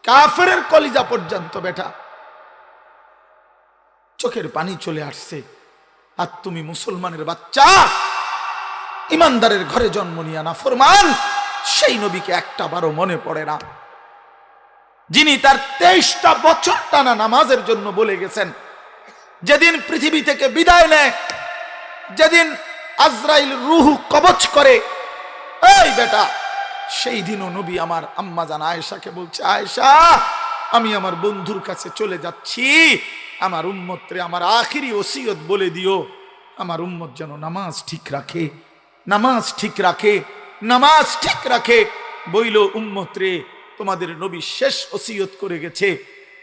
কাফেরের কলিজা পর্যন্ত বেটা চোখের পানি চলে আসছে। আর তুমি মুসলমানের বাচ্চা, ইমানদারের ঘরে জন্ম নিয়া না ফরমান, সেই নবীকে একটা বারও মনে পড়ে না, যিনি তার 23টা বছর টানা নামাজের জন্য বলে গেছেন। যেদিন পৃথিবী থেকে বিদায় নেয়, যেদিন আজরাইল রূহ কবজ করে, এই বেটা, সেই দিনও নবী আমার আম্মা জান আয়েশাকে বলছে, আয়েশা, আমি আমার বন্ধুর কাছে চলে যাচ্ছি, আমার উম্মতরে আমার আখিরি ওসিয়ত বলে দিও, আমার উম্মত যেন নামাজ ঠিক রাখে, নামাজ ঠিক রাখে, নামাজ ঠিক রাখে। বইল, উম্মত রে, তোমাদের নবী শেষ ওসিয়ত করে গেছে,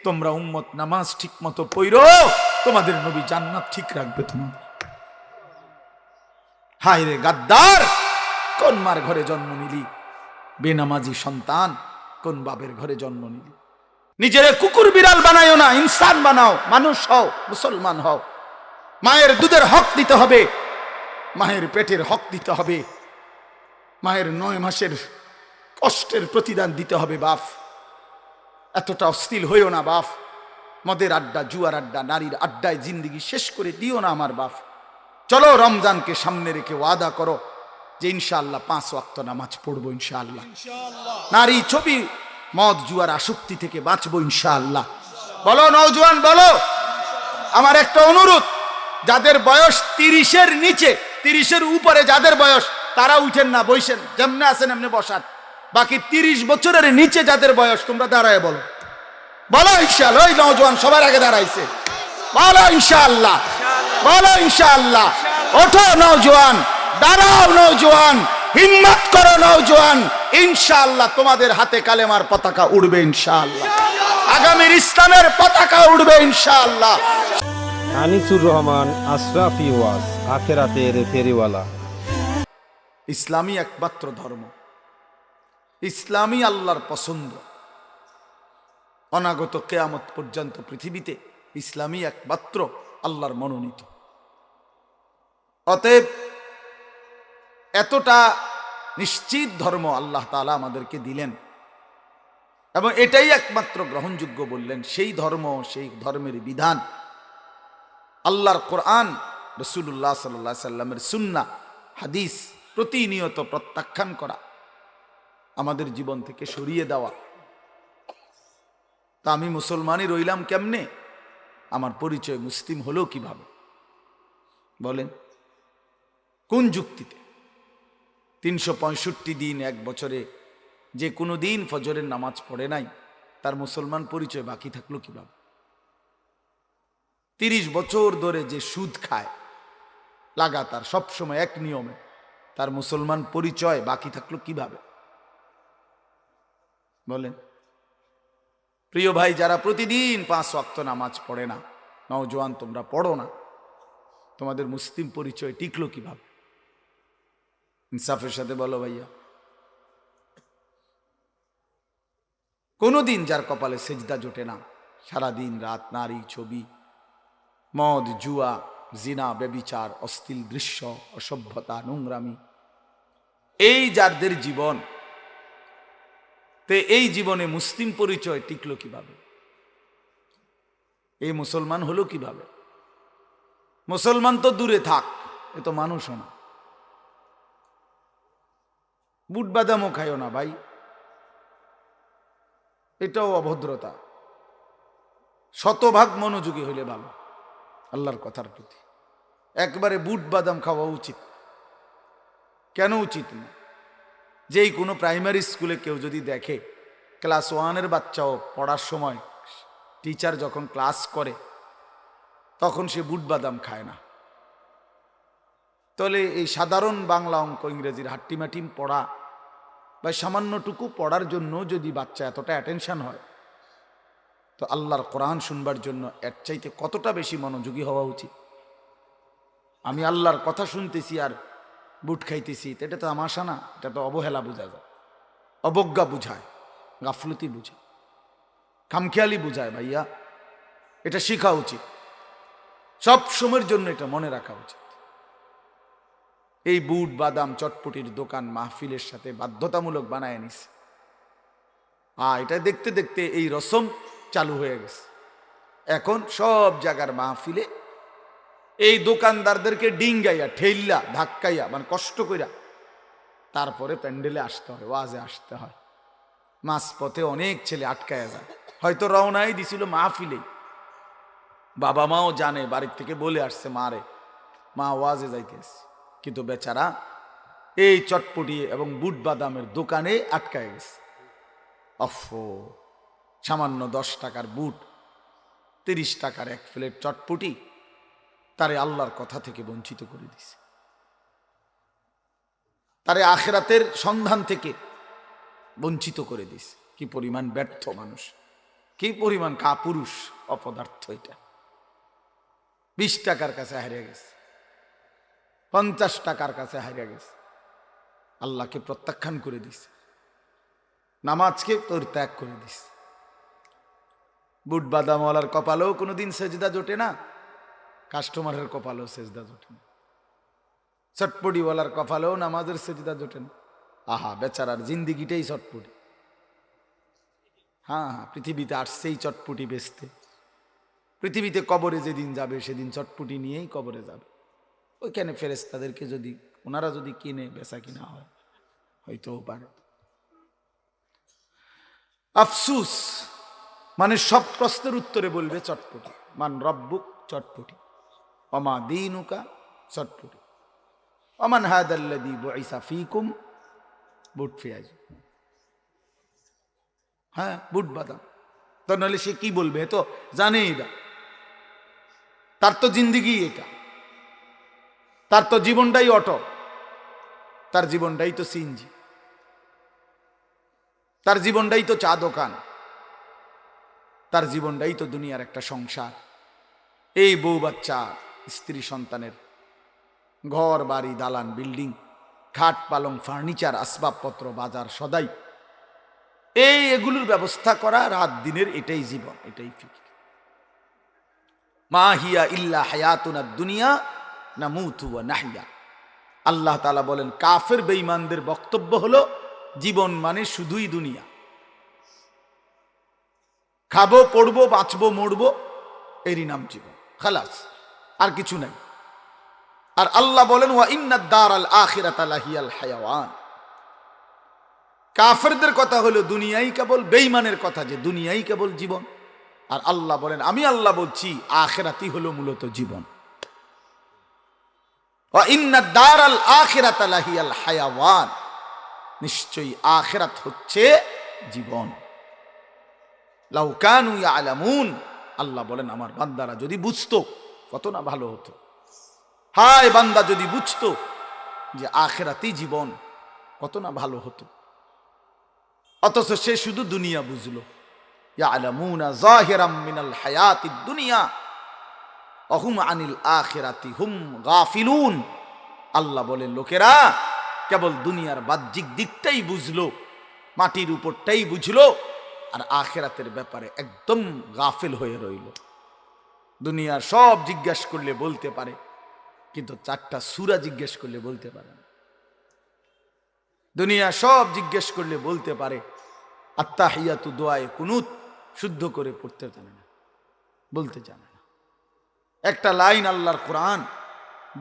তোমরা উম্মত নামাজ ঠিক মতো পড়ো, তোমাদের নবী জান্নাত ঠিক রাখবে তোমাদের। হায় রে গাদ্দার, কোন মার ঘরে জন্ম নিলি? বেনামাজি সন্তান, কোন বাপের ঘরে জন্ম নিলি? নিজের কুকুর বিড়াল বানায়ও না, ইনসান বানাও, মানুষ হও, মুসলমান হও। মায়ের দুধের হক দিতে হবে, মায়ের পেটের হক দিতে হবে, মায়ের 9 মাসের কষ্টের প্রতিদান দিতে হবে। বাপ, এতটা অস্থির হইও না বাপ। মদের আড্ডা, জুয়ার আড্ডা, নারীর আড্ডায় জিন্দিগি শেষ করে দিও না আমার বাপ। চলো, রমজানকে সামনে রেখে ওয়াদা করো যে ইনশাআল্লাহ 5 ওয়াক্ত নামাজ পড়বো ইনশাআল্লাহ, নারী ছবি মদ জুয়ার আসক্তি থেকে বাঁচবো ইনশাআল্লাহ। বলো নওজোয়ান, বলো। আমার একটা অনুরোধ, যাদের বয়স 30-এর নিচে, 30-এর উপরে যাদের বয়স, তারা উঠেন না, বসেন, যেমনে আছেন এমনি বসান। বাকি 30 বছরের নিচে যাদের বয়স, তোমরা দাঁড়ায় বলো, বলো ইনশাআল্লাহ। ওই নওজোয়ান সবার আগে দাঁড়াইছে, বলো ইনশাআল্লাহ, বলো ইনশাআল্লাহ। ওঠো নওজোয়ান, দাঁড়াও নওজোয়ান, হিম্মত করো নওজোয়ান, ইনশাআল্লাহ তোমাদের হাতে কালেমার পতাকা উড়বে ইনশাআল্লাহ, আগামীর ইসলামের পতাকা উড়বে ইনশাআল্লাহ। আনিসুর রহমান, আশরাফি ওয়াজ, আখেরাতের ফেরিওয়ালা। ইসলামী একমাত্র ধর্ম, ইসলামী আল্লাহর পছন্দ। অনাগত কিয়ামত পর্যন্ত পৃথিবীতে ইসলামী একমাত্র আল্লাহর মনোনীত। অতএব এতটা নিশ্চিত ধর্ম আল্লাহ তাআলা আমাদেরকে দিলেন এবং এটাই একমাত্র গ্রহণযোগ্য বললেন। সেই ধর্ম, সেই ধর্মের বিধান, আল্লাহর কোরআন, রাসূলুল্লাহ সাল্লাল্লাহু আলাইহি সাল্লামের সুন্নাহ, হাদিস প্রতিনিয়ত প্রত্যাখ্যান করা, আমাদের জীবন থেকে সরিয়ে দেওয়া। তা আমি মুসলমানই রইলাম কেমনে? আমার পরিচয় মুসলিম হলো কিভাবে বলেন? কোন যুক্তিতে? 365 দিন এক বছরে যে কোনো দিন ফজরের নামাজ পড়ে নাই, তার মুসলমান পরিচয় বাকি থাকলো কিভাবে? 30 বছর ধরে যে সুদ খায় লাগাতার সবসময় এক নিয়মে, তার মুসলমান পরিচয় বাকি থাকলো কিভাবে বলেন? প্রিয় ভাই, যারা প্রতিদিন 5 ওয়াক্ত নামাজ পড়ে না, নওজোয়ান তোমরা পড়ো না, তোমাদের মুসলিম পরিচয় টিকলো কিভাবে? ইনসাফের সাথে বলো ভাইয়া। কোনোদিন যার কপালে সেজদা জোটে না, সারাদিন রাত নারী ছবি, মদ জুয়া, জিনা, ব্যভিচার, অশ্লীল দৃশ্য, অসভ্যতা, নোংরামি, এই যাদের জীবন, তে এই জীবনে মুসলিম পরিচয় টিকলো কিভাবে? এই মুসলমান হলো কিভাবে? মুসলমান তো দূরে থাক, এ তো মানুষও না। বুট বাদামও খাইও না ভাই, এটাও অভদ্রতা। 100% মনোযোগী হইলে ভালো আল্লাহর কথার প্রতি। একবারে বুট বাদাম খাওয়া উচিত কেন উচিত না? যেই কোনো প্রাইমারি স্কুলে কেউ যদি দেখে ক্লাস 1-এর বাচ্চাও পড়ার সময় টিচার যখন ক্লাস করে তখন সে বুট বাদাম খায় না, তাহলে এই সাধারণ বাংলা, অঙ্ক, ইংরেজির হাট্টিমাটিম পড়া বা সামান্যটুকু পড়ার জন্য যদি বাচ্চা এতটা অ্যাটেনশন হয়, তো আল্লাহর কোরআন শুনবার জন্য এর চাইতে কতটা বেশি মনোযোগী হওয়া উচিত? আমি আল্লাহর কথা শুনতেছি আর বুট খাইতেছি, এটা তো তামাশা না, এটা তো অবহেলা বোঝা যায়, অবজ্ঞা বুঝায়, গাফলতি বুঝায়, খামখেয়ালি বুঝায়। ভাইয়া, এটা শেখা উচিত, সব সময়ের জন্য এটা মনে রাখা উচিত। এই বুট বাদাম চটপটির দোকান মাহফিলের সাথে বাধ্যতামূলক বানায় নিছে। এটা দেখতে দেখতে এই রসম চালু হয়ে গেছে। এখন সব জায়গার মাহফিলে এই দোকানদারদেরকে ডিঙ্গাইয়া ঠেল্লা ধাক্কাইয়া মানে কষ্ট কইরা তারপরে প্যান্ডেলে আসতে হয়, ওয়াজে আসতে হয়। মাঝপথে অনেক ছেলে আটকায়া যায়, হয়তো রওনাই দিছিল মাহফিলে, বাবা মাও জানে, বাড়ির থেকে বলে আসছে মারে, মা ওয়াজে যাইতেছে, কিন্তু বেচারা এই চটপটি এবং বুট বাদামের দোকানে আটকায় গেছে। অফো, সামান্য 10 টাকার বুট, 30 টাকার এক প্লেট চটপটি তারে আল্লাহর কথা থেকে বঞ্চিত করে দিছে, তারে আখিরাতের সন্ধান থেকে বঞ্চিত করে দিছে। কি পরিমাণ ব্যর্থ মানুষ, কি পরিমাণ কাপুরুষ অপদার্থ এটা। 20 টাকার কাছে হারিয়ে গেছে, 50 টাকার কাছে হারিয়ে গেছে, আল্লাহকে প্রত্যাখ্যান করে দিছে, নামাজকে পরিত্যাগ করে দিছে। বুট বাদামওয়ালার কপালেও কোনোদিন সেজদা জোটে না, কাস্টমারের কপালেও সেজদা জোটে না, চটপটিওয়ালার কপালেও নামাজের সেজদা জোটে না। আহা, বেচারার জিন্দিগিটাই চটপটি। হ্যাঁ, পৃথিবীতে আসছেই চটপটি বেচতে, পৃথিবীতে কবরে যেদিন যাবে সেদিন চটপটি নিয়েই কবরে যাবে। ওইখানে ফেরেশতাদেরকে যদি ওনারা যদি কিনে বেচা কিনা হয় হইতেও পারে। আফসুস, মানে সব প্রশ্নের উত্তরে বলবে চটপটি। মান রব্বুক, চটপটি। ওমা দীনুকা, চটপটি। ওমান হাদাল্লাযী বুইসা ফীকুম, বুট পেঁয়াজ। হ্যাঁ, বুট বাদাম। তো নাহলে সে কি বলবে? তো জানেই না, তার তো জিন্দিগি এটা, তার তো জীবনটাই অটো, তার জীবনটাই তো সিএনজি, তার জীবনটাই তো চা দোকান, তার জীবনটাই তো দুনিয়ার একটা সংসার। এই বউ বাচ্চা, স্ত্রী সন্তানের ঘর বাড়ি দালান বিল্ডিং, খাট পালং ফার্নিচার আসবাবপত্র বাজার সদাই, এগুলোর ব্যবস্থা করা রাত দিনের এটাই জীবন, এটাই ফিকির। মা হিয়া ইল্লা হায়াতুনা দুনিয়া নামুতু ওয়া নাহইয়া। আল্লাহ তাআলা বলেন, কাফের বেঈমানদের বক্তব্য হলো জীবন মানে শুধুই দুনিয়া, খাবো পড়বো বাঁচবো মরবো, এরই নাম জীবন, খালাস, আর কিছু নাই। আর আল্লাহ বলেন, ওয়া ইন্নাদ দারাল আখিরাতা লাহিয়াল হায়াওয়ান। কাফেরদের কথা হলো দুনিয়াই কেবল, বেঈমানের কথা যে দুনিয়াই কেবল জীবন। আর আল্লাহ বলেন, আমি আল্লাহ বলছি আখিরাতই হলো মূলত জীবন। ওয়া ইন্নাদ দারাল আখিরাতা লাহিয়াল হায়াওয়ান, নিশ্চয়ই আখিরাত হচ্ছে জীবন। লাউ কানু ইয়ালামুন, আল্লাহ বলেন আমার বান্দারা যদি বুঝতো কত না ভালো হতো। হায় বান্দা যদি বুঝতো যে আখিরাতই জীবন, কত না ভালো হতো। অথচ সে শুধু দুনিয়া বুঝলো। ইয়ালামুনা যাহিরাম মিনাল হায়াতিদ দুনিয়া ওয়া হুম আনিল আখিরাতি হুম গাফিলুন। আল্লাহ বলেন, লোকেরা কেবল দুনিয়ার বাহ্যিক দিকটাই বুঝলো, মাটির উপরটাই বুঝলো, আর আখিরাতের ব্যাপারে একদম গাফিল হয়ে রইল। দুনিয়ার সব জিজ্ঞেস করলে বলতে পারে, কিন্তু 4টা সূরা জিজ্ঞেস করলে বলতে পারে না। দুনিয়া সব জিজ্ঞেস করলে বলতে পারে, আত্তাহিয়াতু দোয়ায়ে কুনুত শুদ্ধ করে পড়তে জানে না, বলতে জানে না। একটা লাইন আল্লাহর কোরআন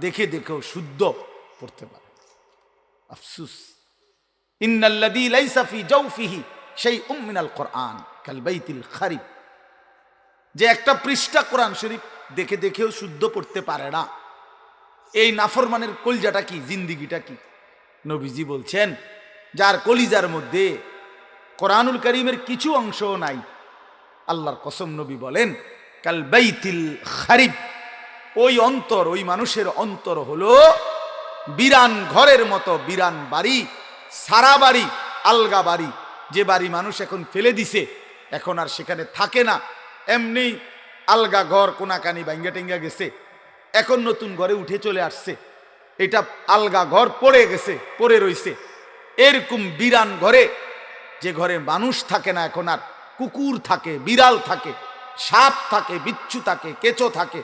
দেখে দেখেও শুদ্ধ পড়তে পারে। আফসুস, ইন্নাল্লাযী লাইসা ফি জাওফিহি শাইউম মিনাল কোরআন কাল বাইতিল খারিব। যে একটা পৃষ্ঠা কোরআন শরীফ দেখে দেখেও শুদ্ধ পড়তে পারে না, এই নাফরমানের কলজাটা কি, জিন্দিগিটা কি? নবীজি বলছেন, যার কলিজার মধ্যে কোরআনুল কারীমের কিছু অংশও নাই, আল্লাহর কসম নবী বলেন, কাল বাইতিল খারিব, ওই অন্তর, ওই মানুষের অন্তর হলো বিরান ঘরের মতো, বিরান বাড়ি, সারা বাড়ি, আলগা বাড়ি, যে বাড়ি মানুষ এখন ফেলে দিছে, এখন আর সেখানে থাকে না, এমনি আলগা ঘর কোনাকানি ভাঙ্গা টেঙ্গা গেছে, এখন নতুন ঘরে উঠে চলে আসছে, এটা আলগা ঘর পড়ে গেছে, পড়ে রইছে। এরকম বিরান ঘরে, যে ঘরে মানুষ থাকে না, এখন আর কুকুর থাকে, বিড়াল থাকে, সাপ থাকে, বিচ্ছু থাকে, কেঁচো থাকে,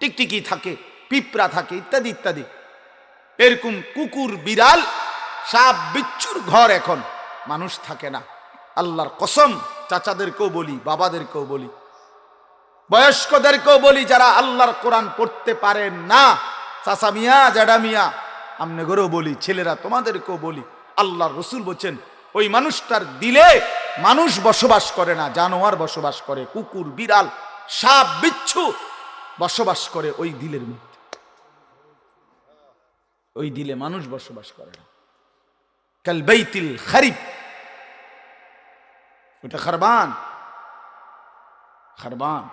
টিকটিকি থাকে, পিঁপড়া থাকে, ইত্যাদি ইত্যাদি, এরকম কুকুর বিড়াল সাপ বিচ্ছুর ঘর এখন মানুষ থাকে না। আল্লাহর কসম, চাচাদেরকেও বলি, বাবাদেরকেও বলি, বয়স্কদেরকেও বলি, যারা আল্লাহর কোরআন পড়তে পারেন না, চাচা মিয়া, জ্যাডা মিয়া, আমনে ঘরেও বলি, ছেলেরা তোমাদেরকেও বলি, আল্লাহর রসুল বলছেন ওই মানুষটার দিলে মানুষ বসবাস করে না, জানোয়ার বসবাস করে, কুকুর, বিড়াল, সাপ, বিচ্ছু বসবাস করে ওই দিলের মধ্যে। ওই দিলে মানুষ বসবাস করে না। কাল বাইতিল খারিব, ওটা খারবান, খারবান।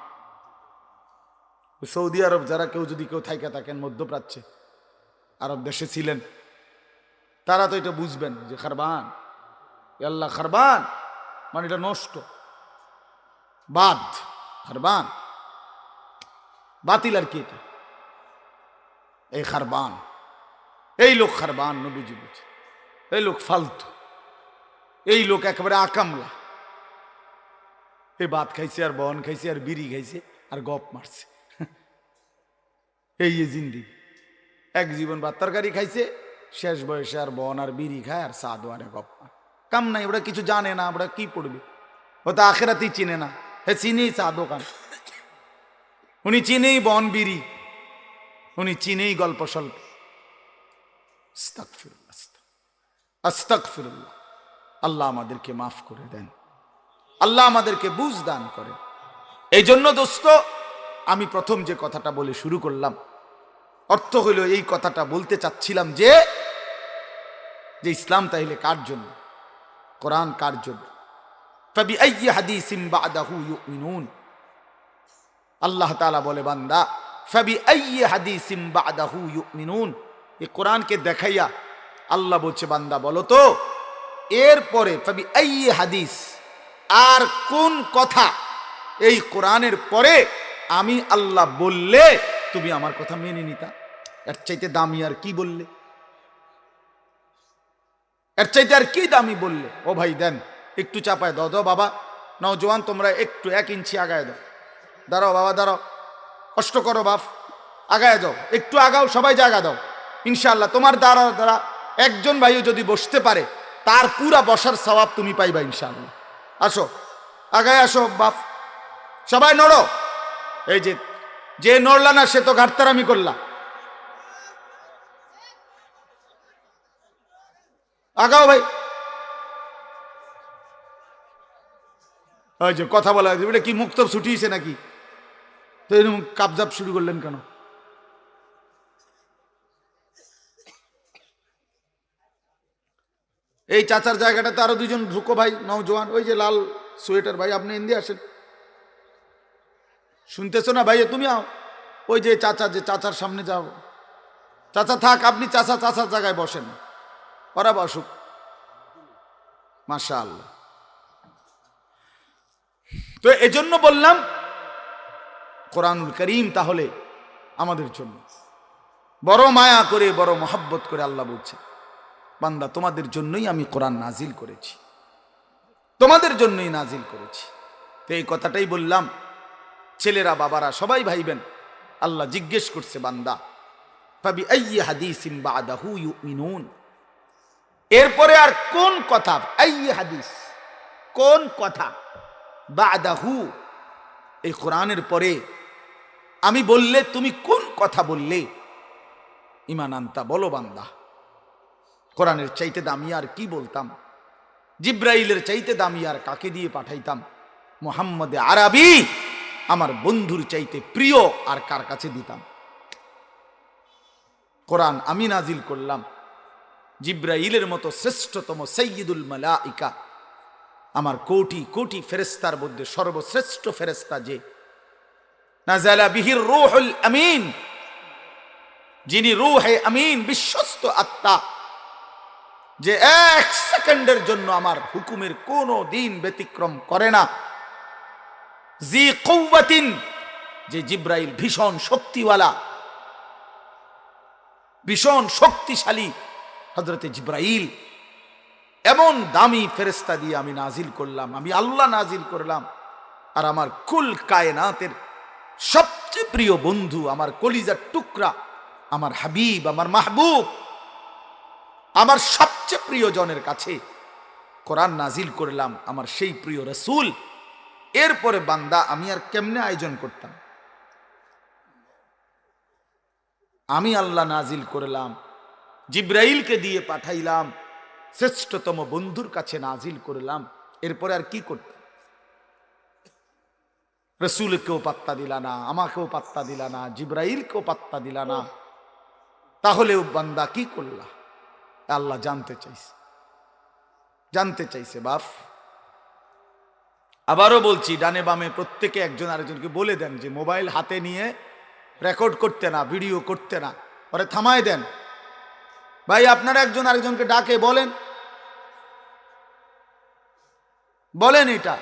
সৌদি আরব যারা কেউ যদি কেউ থাইকা থাকেন, মধ্যপ্রাচ্যে আরব দেশে ছিলেন, তারা তো এটা বুঝবেন যে খারবান, আল্লাহ খারবান মানে এটা নষ্ট, বাদ, খারবান বাতিল আর কি, এটা এই খারবান, এই লোক খারবান, নবীজি বলছে এই লোক ফালতু, এই লোক একেবারে আকামলা, এই ভাত খাইছে আর বন খাইছে আর বিড়ি খাইছে আর গপ মারছে, এই জিন্দি এক জীবন ভাত তরকারি খাইছে, শেষ বয়সে আর বন আর বিড়ি খায় আর চা দোয়ারে গপ মার, কাম নাই, ওরা কিছু জানে না, ওরা কি পড়বে, ও তো আখেরাতেই চিনে না, হে চিনেই চা দোকান, উনি চিনেই বন বিড়ি, উনি চিনেই গল্প স্বল্প। আস্তাগফিরুল্লাহ, আস্তাগফিরুল্লাহ। আল্লাহ আমাদেরকে মাফ করে দেন, আল্লাহ আমাদেরকে বুঝ দান করেন। এই জন্য দোস্ত, আমি প্রথম যে কথাটা বলে শুরু করলাম, অর্থ হইল এই কথাটা বলতে চাচ্ছিলাম যে ইসলাম তাইলে কার জন্য, কোরআন কার জন্য? ফাবিআইয়ি হাদিসিন বা'দাহু ইউমিনুন। আল্লাহ তাআলা বলে, বান্দা ফাবিআইয়ি হাদিসিন বা'দাহু ইউমিনুন, এই কোরআনকে দেখাইয়া আল্লাহ বলছে, বান্দা বলো তো এরপরে ফাবিআইয়ি হাদিস, আর কোন কথা এই কোরআনের পরে আমি আল্লাহ বললে তুমি আমার কথা মেনে নিতা? এর চাইতে দামি আর কি বললে? এর চাইতে আর কি দামি বললে? ও ভাই দেন, একটু চাপায় দাও, দাও বাবা, নওজোয়ান তোমরা একটু 1 ইঞ্চি আগায় দাও, দাঁড়াও বাবা দাঁড়াও, কষ্ট করো বাপ, আগায় যাও, একটু আগাও, সবাই জায়গা দাও, ইনশাআল্লাহ তোমার দ্বারা একজন ভাইও যদি বসতে পারে তার পুরা বসার সওয়াব তুমি পাইবা ইনশাআল্লাহ। আসো, আগায় আসো বাপ, সবাই নড়ো। এই যে নড়লা না সে তো ঘাটতারামি করলা, আগাও ভাই। ওই যে কথা বলা, এটা কি মুক্তব ছুটিয়েছে নাকি? তো এরকম কাবজাব শুরু করলেন কেন? এই চাচার জায়গাটাতে আরো 2 জন ঢুকো ভাই, নওজোয়ান, ওই যে লাল সোয়েটার ভাই, আপনি এন্দি আসেন, শুনতেছো না ভাই? তুমি আও, ওই যে চাচার সামনে যাও, চাচা থাক, আপনি চাচার জায়গায় বসেন, ওরা বসুক, মাশাআল্লাহ। তো এজন্য বললাম কোরআনুল করিম তাহলে আমাদের জন্য বড় মায়া করে, বড় মহব্বত করে আল্লাহ বলছে, বান্দা তোমাদের জন্যই আমি কোরআন নাজিল করেছি, তোমাদের জন্যই নাজিল করেছি। তো এই কথাটাই বললাম, ছেলেরা বাবারা সবাই ভাইবেন। আল্লাহ জিজ্ঞেস করছে, বান্দা ফাবিআইয়ি হাদিসিন বা'দাহু ইউমিনুন, এরপরে আর কোন কথা, আইয়ি হাদিস, কোন কথা, বা'দাহু, এই কোরআনের পরে আমি বললে তুমি কোন কথা বললে ঈমান আনতা? বলো বান্দা, কোরআনের চাইতে দামি আর কি বলতাম? জিব্রাইলের চাইতে দামি আর কাকে দিয়ে পাঠাইতাম? মুহাম্মদে আরবি আমার বন্ধুর চাইতে প্রিয় আর কার কাছে দিতাম? কোরআন আমি নাজিল করলাম, জিব্রাইলের মতো শ্রেষ্ঠতম সাইয়্যিদুল মালাইকা, আমার কোটি কোটি ফেরেশতার মধ্যে সর্বশ্রেষ্ঠ ফেরেশতা যে, নাযালা বিহির রূহুল আমিন, যিনি রূহে আমিন, বিশ্বস্ত আত্মা, যে 1 সেকেন্ডের জন্য আমার হুকুমের কোনো দিন ব্যতিক্রম করে না। জি কুওয়াতিন, যে জিব্রাইল ভীষণ শক্তিওয়ালা, ভীষণ শক্তিশালী হযরতে জিব্রাইল, এমন দামি ফেরেশতা দিয়ে আমি নাজিল করলাম, আমি আল্লাহ নাজিল করলাম। আর আমার কুল কায়নাতের সবচেয়ে প্রিয় বন্ধু, আমার কলিজার টুকরা, আমার হাবিব, আমার মাহবুব, আমার সবচেয়ে প্রিয়জনের কাছে কোরআন নাজিল করলাম আমার সেই প্রিয় রাসূল, এরপরে বান্দা আমি আর কেমনে আয়োজন করতাম? আমি আল্লাহ নাজিল করলাম, জিব্রাইলকে দিয়ে পাঠাইলাম, শ্রেষ্ঠতম বন্ধুর কাছে নাজিল করলাম, এরপরে আর কি করতাম? রসুলকেও পাত্তা দিলা না, আমাকেও পাত্তা দিলা না, জিব্রাইলকেও পাত্তা দিলা না, তাহলেও বান্দা কি করলা? আল্লাহ জানতে চাইছে বাপ। আবারও বলছি, ডানে বামে প্রত্যেকে একজন আরেকজনকে বলে দেন যে মোবাইল হাতে নিয়ে রেকর্ড করতে না, ভিডিও করতে না, পরে থামায় দেন। ভাই আপনারা একজন আরেকজনকে ডাকে বলেন এটা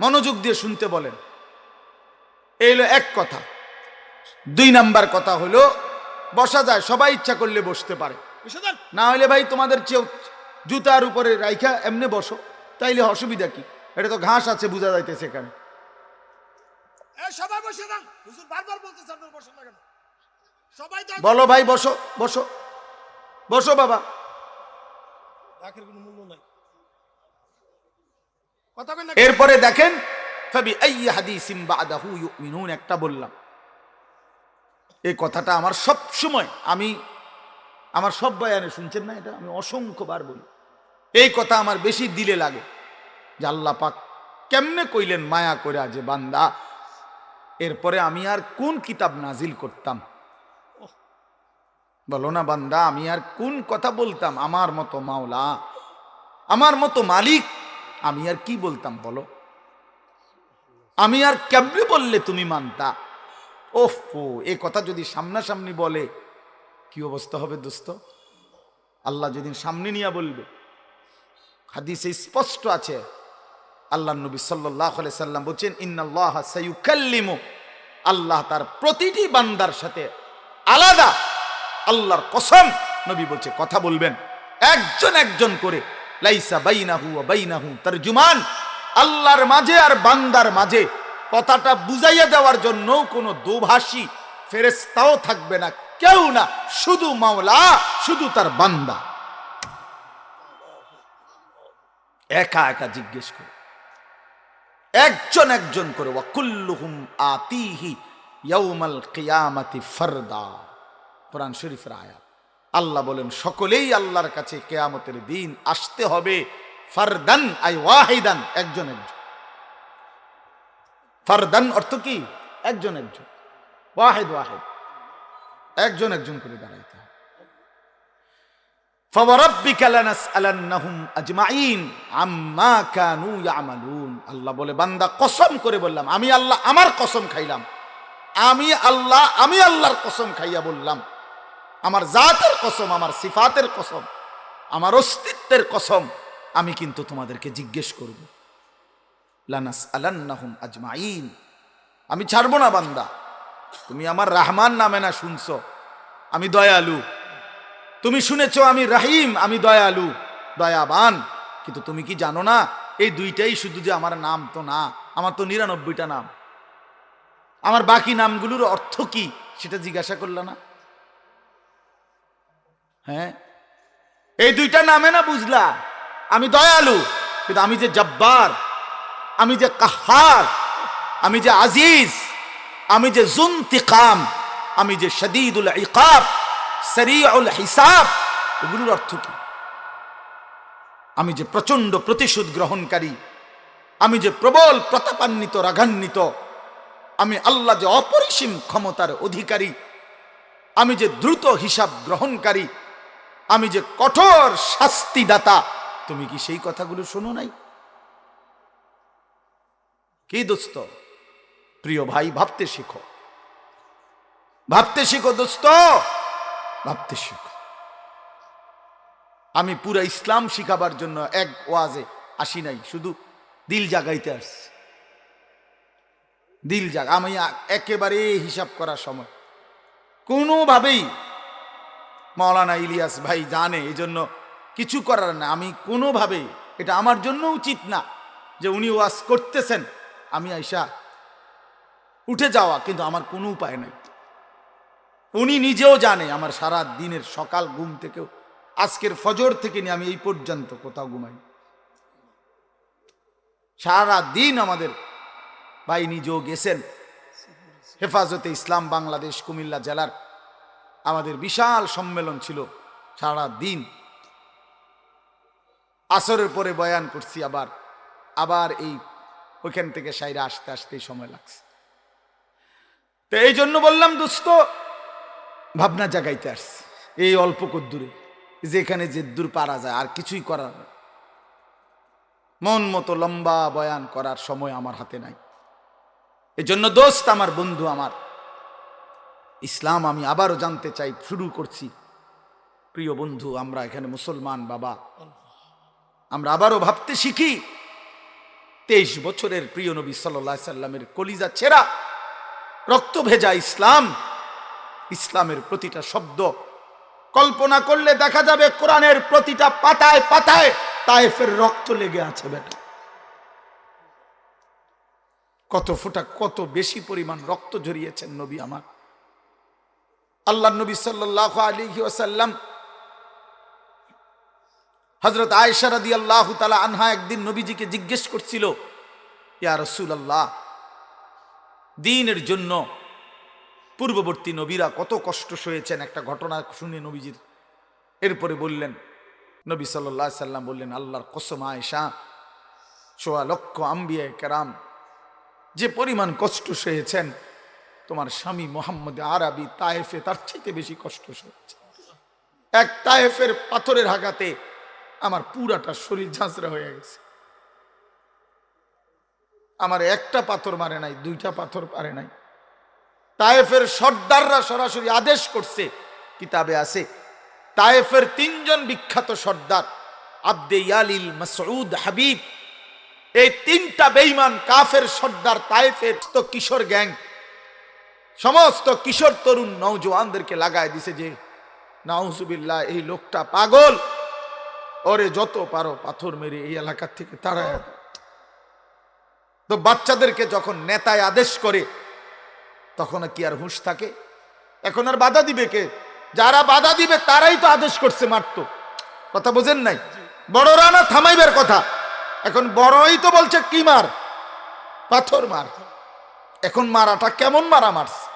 মনোযোগ দিয়ে শুনতে বলেন। এই হলো এক কথা। 2 নাম্বার কথা হলো বসা যায়, সবাই ইচ্ছা করলে বসতে পারে, না হলে ভাই তোমাদের জুতার উপরে রাইখা এমনি বসো, তাইলে অসুবিধা কি? এটা তো ঘাস আছে, বোঝা যাইতেছে এখানে। সবাই বসে যান, হুজুর বারবার বলতেছেন আপনারা বসেন না কেন? সবাই বলো ভাই বসো বসো বসো বাবা, ডাকের কোনো মূল্য নাই। কথা কই না? এরপরে দেখেন ফাবি আইয়ি হাদিসিন বাদাহু ইউমিনুন, একটা বললাম। এই কথাটা আমার সব সময়, আমি আমার সব বয়ানে শুনছেন না, এটা আমি অসংখ্যবার বলি। এই কথা আমার বেশি দিলে লাগে যে আল্লাহ পাক কেমনে কইলেন মায়া করে যে বান্দা, এরপরে আমি আর কোন কিতাব নাজিল করতাম? বলো না বান্দা, আমি আর কোন কথা বলতাম? আমার মতো মাওলা, আমার মতো মালিক, আমি আর কি বলতাম বলো? আমি আর কেমনে বললে তুমি মানতা? ওফো, এ কথা যদি সামনাসামনি বলে কি অবস্থা হবে দোস্ত? আল্লাহ যেদিন সামনে নিয়ে বলবে, হাদিসে স্পষ্ট আছে, আল্লাহ নবী সাল্লাল্লাহু আলাইহি সাল্লাম বলেন ইন্নাল্লাহ সায়ুকাল্লিমু, আল্লাহ তার প্রতিটি বান্দার সাথে আলাদা, আল্লাহর কসম নবী বলছে কথা বলবেন একজন একজন করে, লাইসা বাইনাহু ওয়া বাইনাহু তারজুমান, আল্লাহর মাঝে আর বান্দার মাঝে কথাটা বুঝাইয়া দেওয়ার জন্য কোনো দোভাষী ফেরেশতাও থাকবে না, কেউ না, শুধু মাওলা, শুধু তার বান্দা একা একা জিজ্ঞেস করে, একজন একজন করে। ওয়া কুল্লুহুম আতিহি ইয়াউমাল কিয়ামাতি ফারদা, কোরআন শরীফের আয়াত। আল্লাহ বলেন সকলেই আল্লাহর কাছে কিয়ামতের দিন আসতে হবে, ফারদান আই ওয়াহিদান, একজন একজন। ফারদান অর্থ কি? একজন একজন, ওয়াহিদ ওয়াহিদ, একজন একজন করে দাঁড়াইতে হবে। ফাওয়ারাব্বিকা লানাসআলান্নাহুম আজমাইন আম্মা কানু ইয়ামালুন, আল্লাহ বলে বান্দা কসম করে বললাম, আমি আল্লাহ আমার কসম খাইলাম, আমি আল্লাহর কসম খাইয়া বললাম, আমার জাতের কসম, আমার সিফাতের কসম, আমার অস্তিত্বের কসম, আমি কিন্তু তোমাদেরকে জিজ্ঞেস করব। লানাসআলান্নাহুম আজমাইন, আমি ছাড়বো না বান্দা। তুমি আমার রহমান নামে না শুনছো, আমি দয়ালু। তুমি শুনেছো আমি রহিম, আমি দয়ালু দয়াবান, কিন্তু তুমি কি জানো না এই দুইটাই শুধু যে আমার নাম তো না, আমার তো 99টা নাম। আমার বাকি নামগুলোর অর্থ কি সেটা জিজ্ঞাসা করলা না? হ্যাঁ, এই দুইটা নামে না বুঝলা আমি দয়ালু, কিন্তু আমি যে জব্বার, আমি যে কাহার, আমি যে আজিজ, আমি যে জুনতিকাম, আমি যে শদীদুল ইকাব, সরিউল হিসাব, এগুলোর অর্থ কি? আমি যে প্রচন্ড প্রতিশোধ গ্রহণকারী, আমি যে প্রবল প্রতাপান্বিত রাগান্বিত, আমি আল্লাহ যে অপরিসীম ক্ষমতার অধিকারী, আমি যে দ্রুত হিসাব গ্রহণকারী, আমি যে কঠোর শাস্তিদাতা, তুমি কি সেই কথাগুলো শোনো নাই? কি দোস্ত, প্রিয় ভাই, ভাবতে শিখো, ভাবতে শিখো দোস্ত, ভাবতে শিখো। আমি পুরা ইসলাম শিখাবার জন্য এক ওয়াজে আসি নাই, শুধু দিল জাগাইতে আসছি। দিল জাগা, আমি একেবারে হিসাব করার সময় কোনোভাবেই, মাওলানা ইলিয়াস ভাই জানে, এই জন্য কিছু করার না, আমি কোনোভাবেই, এটা আমার জন্য উচিত না যে উনি ওয়াজ করতেছেন আমি আইসা উঠে যাওয়া, কিন্তু আমার কোনো উপায় নাই। উনি নিজেও জানে আমার সারা দিনের সকাল ঘুম থেকেও, আজকের ফজর থেকে নিয়ে আমি এই পর্যন্ত কোথাও ঘুমাই। সারা দিন আমাদের ভাই নিজেও গেছেন। হেফাজতে ইসলাম বাংলাদেশ কুমিল্লা জেলার আমাদের বিশাল সম্মেলন ছিল, সারা দিন আসরের পরে বয়ান করছি, আবার এই ওইখান থেকে সাইরা আসতে আসতেই সময় লাগছে। তো এই জন্য বললাম দোস্ত, ভাবনা জাগাইতে আসছে এই অল্প কদ্দূরে, যেখানে যে দূর পারা যায়, আর কিছুই করার না। মন মতো লম্বা বয়ান করার সময় আমার হাতে নাই। এই জন্য দোস্ত আমার, বন্ধু আমার, ইসলাম আমি আবারও জানতে চাই, শুরু করছি। প্রিয় বন্ধু, আমরা এখানে মুসলমান বাবা, আমরা আবারও ভাবতে শিখি 23 বছরের প্রিয় নবী সাল্লাল্লাহু আলাইহি সাল্লামের কলিজা ছেঁড়া রক্ত ভেজা ইসলাম, ইসলামের প্রতিটা শব্দ কল্পনা করলে দেখা যাবে কোরআনের প্রতিটা পাতায় পাতায় তায়েফের রক্ত লেগে আছে। বেটা, কত ফোঁটা, কত বেশি পরিমাণ রক্ত ঝরিয়েছেন নবী আমার। আল্লাহ নবী সাল্লাল্লাহু আলাইহি ওয়াসাল্লাম, হযরত আয়েশা রাদিয়াল্লাহু তাআলা আনহা একদিন নবীজিকে জিজ্ঞেস করছিল, ইয়া রাসূলুল্লাহ, দ্বীনের জন্য পূর্ববর্তী নবীরা কত কষ্ট সয়েছেন, একটা ঘটনা শুনে নবীজির। এরপরে বললেন, নবী সাল্লাল্লাহু আলাইহি সাল্লাম বললেন, আল্লাহর কসম আয়েশা, 1.25 লক্ষ আম্বিয়া কেরাম যে পরিমাণ কষ্ট সয়েছেন, তোমার স্বামী মুহাম্মদ আরবি তায়েফে তার চাইতে বেশি কষ্ট সয়েছে। এক তায়েফের পাথরের আঘাতে আমার পুরাটা শরীর ঝাঁঝরা হয়ে গেছে। আমার একটা পাথর মারে নাই, 2টা পাথর পারে নাই। তায়েফের সর্দাররা সরাসরি আদেশ করছে, কিতাবে আছে, তায়েফের 3 জন বিখ্যাত সর্দার, আব্দে ইয়ালিল, মাসউদ, হাবিব, এই 3টা বেঈমান কাফের সর্দার তায়েফের তো কিশোর গ্যাং, সমস্ত কিশোর তরুণ নওজওয়ানদেরকে লাগায় দিছে যে নাউজুবিল্লাহ, এই লোকটা পাগল, ওরে যত পারো পাথর মেরে এই এলাকা থেকে তাড়ায় দাও। তো বাচ্চাদেরকে যখন নেতায় আদেশ করে, তখন কি আর হুঁশ থাকে? এখন আর বাধা দিবে কে? যারা বাধা দিবে তারাই তো আদেশ করছে মারতো। কথা বোঝেন নাই? বড়রা না থামাইবার কথা, এখন বড়ই তো বলছে কি মার, পাথর মার। এখন মারাটা কেমন মারা মারছে,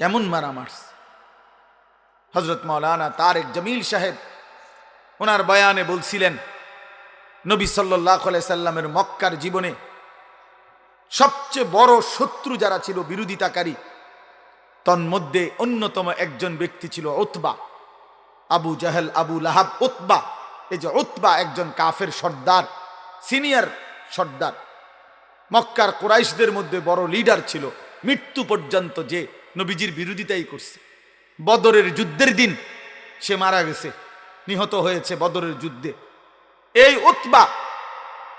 কেমন মারা মারছে। হযরত মাওলানা তারেক জামিল সাহেব ওনার বয়ানে বলছিলেন, নবী সাল্লাল্লাহু আলাইহি সাল্লামের মক্কার জীবনে সবচেয়ে বড় শত্রু যারা ছিল, বিরোধিতাকারী, তন্মধ্যে অন্যতম একজন ব্যক্তি ছিল উতবা, আবু জাহেল, আবু লাহাব, উতবা। এই যে উতবা একজন কাফের সর্দার, সিনিয়র সর্দার, মক্কার কুরাইশদের মধ্যে বড় লিডার ছিল, মৃত্যু পর্যন্ত যে নবীজির বিরোধিতাই করছে। বদরের যুদ্ধের দিন সে মারা গেছে, নিহত হয়েছে বদরের যুদ্ধে। এই উতবা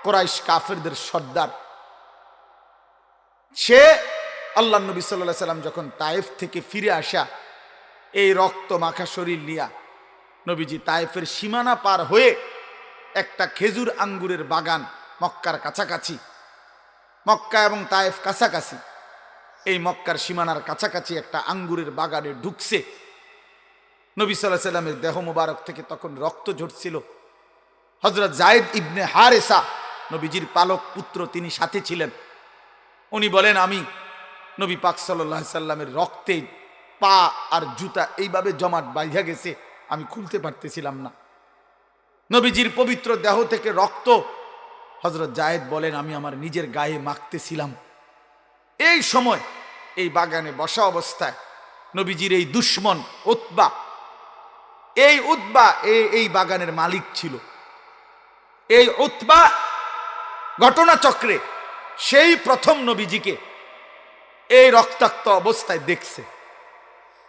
কুরাইশ কাফেরদের সর্দার, সে আল্লাহ নবী সাল্লাল্লাহু আলাইহি সাল্লাম যখন তায়েফ থেকে ফিরে আসা, এই রক্ত মাখা শরীর নিয়া নবীজি তায়েফের সীমানা পার হয়ে একটা খেজুর আঙ্গুরের বাগান, মক্কার কাছাকাছি, মক্কা এবং তায়েফ কাছাকাছি, এই মক্কার সীমানার কাছাকাছি একটা আঙ্গুরের বাগানে ঢুকছে। নবী সাল্লাল্লাহু আলাইহি সাল্লামের দেহ মুবারক থেকে তখন রক্ত ঝরছিল। হযরত যায়েদ ইবনে হারেসা, নবীজির পালক পুত্র, তিনি সাথে ছিলেন। উনি বলেন, আমি নবী পাক সাল্লাল্লাহু আলাইহি সাল্লামের রক্তে পা আর জুতা এইভাবে জমাট বাইধা গেছে, আমি খুলতে পারতেছিলাম না। নবীজির পবিত্র দেহ থেকে রক্ত, হযরত যায়েদ বলেন, আমি আমার নিজের গায়ে মাখতেছিলাম। এই সময় এই বাগানে বসা অবস্থায় নবীজির এই দুশমন উতবা, এই উতবা এই বাগানের মালিক ছিল। এই উতবা ঘটনাচক্রে সেই প্রথম নবীজিকে এই রক্তাক্ত অবস্থায় দেখছে।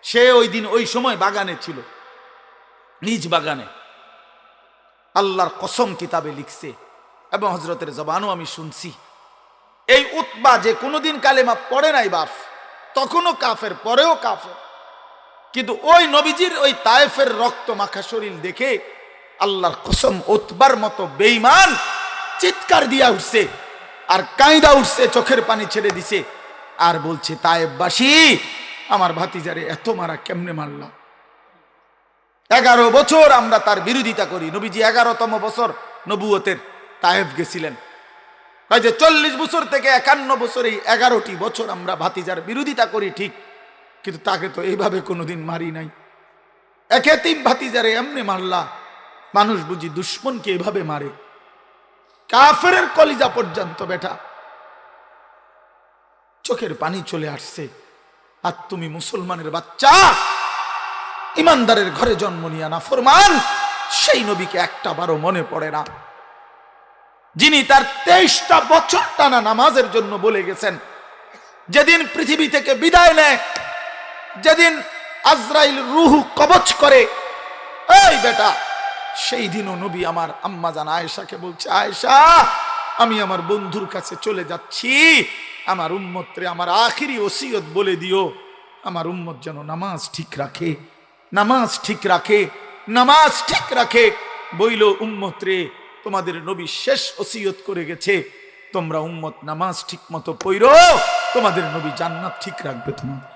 সে ওই দিন ওই সময় বাগানে ছিল, নিজ বাগানে। আল্লাহর কসম কিতাবে লিখছে এবং হযরতের জবানও আমি শুনছি, এই উতবা যে কোনোদিন কালেমা পড়ে নাই বাপ, তখনও কাফের, পরেও কাফের, কিন্তু ওই নবীজির ওই তায়েফের রক্ত মাখা শরীর দেখে আল্লাহর কসম উতবার মতো বেঈমান চিৎকার দিয়া উঠছে আর কাঁইদা উঠছে, চোখের পানি ছেড়ে দিছে আর বলছে, তায়েফবাসী, আমার ভাতিজারে এত মারা কেমনে মারলাম? 11 বছর আমরা তার বিরোধিতা করি। নবীজি 11তম বছর নবুয়তের, তায়েফ গেছিলেন। ভাই যে 40 বছর থেকে 51 বছর, এই 11টি বছর আমরা ভাতিজার বিরোধিতা করি ঠিক, কিন্তু তাকে তো এইভাবে কোনোদিন মারি নাই। এক এতিম ভাতিজারে এমনি মারলা, মানুষ বুঝি দুশ্মনকে এভাবে মারে? কাফেরের কলিজা পর্যন্ত বেটা চোখের পানি চলে আসছে। আর তুমি মুসলমানের বাচ্চা, ইমানদারের ঘরে জন্ম নিয়া না ফরমান, সেই নবীকে একটা বারও মনে পড়ে না, যিনি তার 23টা বছর টানা নামাজের জন্য বলে গেছেন। যেদিন পৃথিবী থেকে বিদায় নেয়, যেদিন আজরাইল রূহ কবজ করে, এই বেটা, সেই দিনও নবী আমার আম্মা জান আয়েশাকে বলছে, আয়েশা, আমি আমার বন্ধুর কাছে চলে যাচ্ছি, আমার উম্মতরে আমার আখিরি ওসিয়ত বলে দিও, আমার উম্মত যেন নামাজ ঠিক রাখে, নামাজ ঠিক রাখে, নামাজ ঠিক রাখে। বইল, উম্মতরে, তোমাদের নবী শেষ ওসিয়ত করে গেছে, তোমরা উম্মত নামাজ ঠিক মতো পড়ো, তোমাদের নবী জান্নাত ঠিক রাখবে তোমাদের।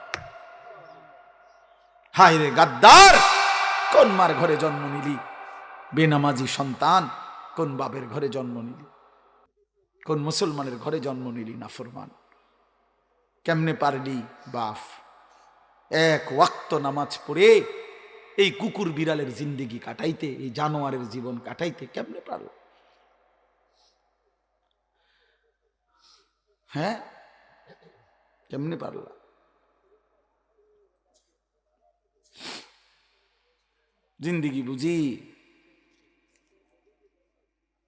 হায় রে গাদ্দার, কোন মার ঘরে জন্ম নিলি? বেনামাজি সন্তান, কোন বাপের ঘরে জন্ম নিলি? কোন মুসলমানের ঘরে জন্ম নিলি? নাফরমান, কেমনে পারলি বাপ এক ওয়াক্ত নামাজ পড়ে এই কুকুর বিড়ালের জিন্দেগি কাটাইতে, এই জানোয়ারের জীবন কাটাইতে কেমনে পারল? হ্যাঁ, কেমনে পারলা? জিন্দিগি বুঝি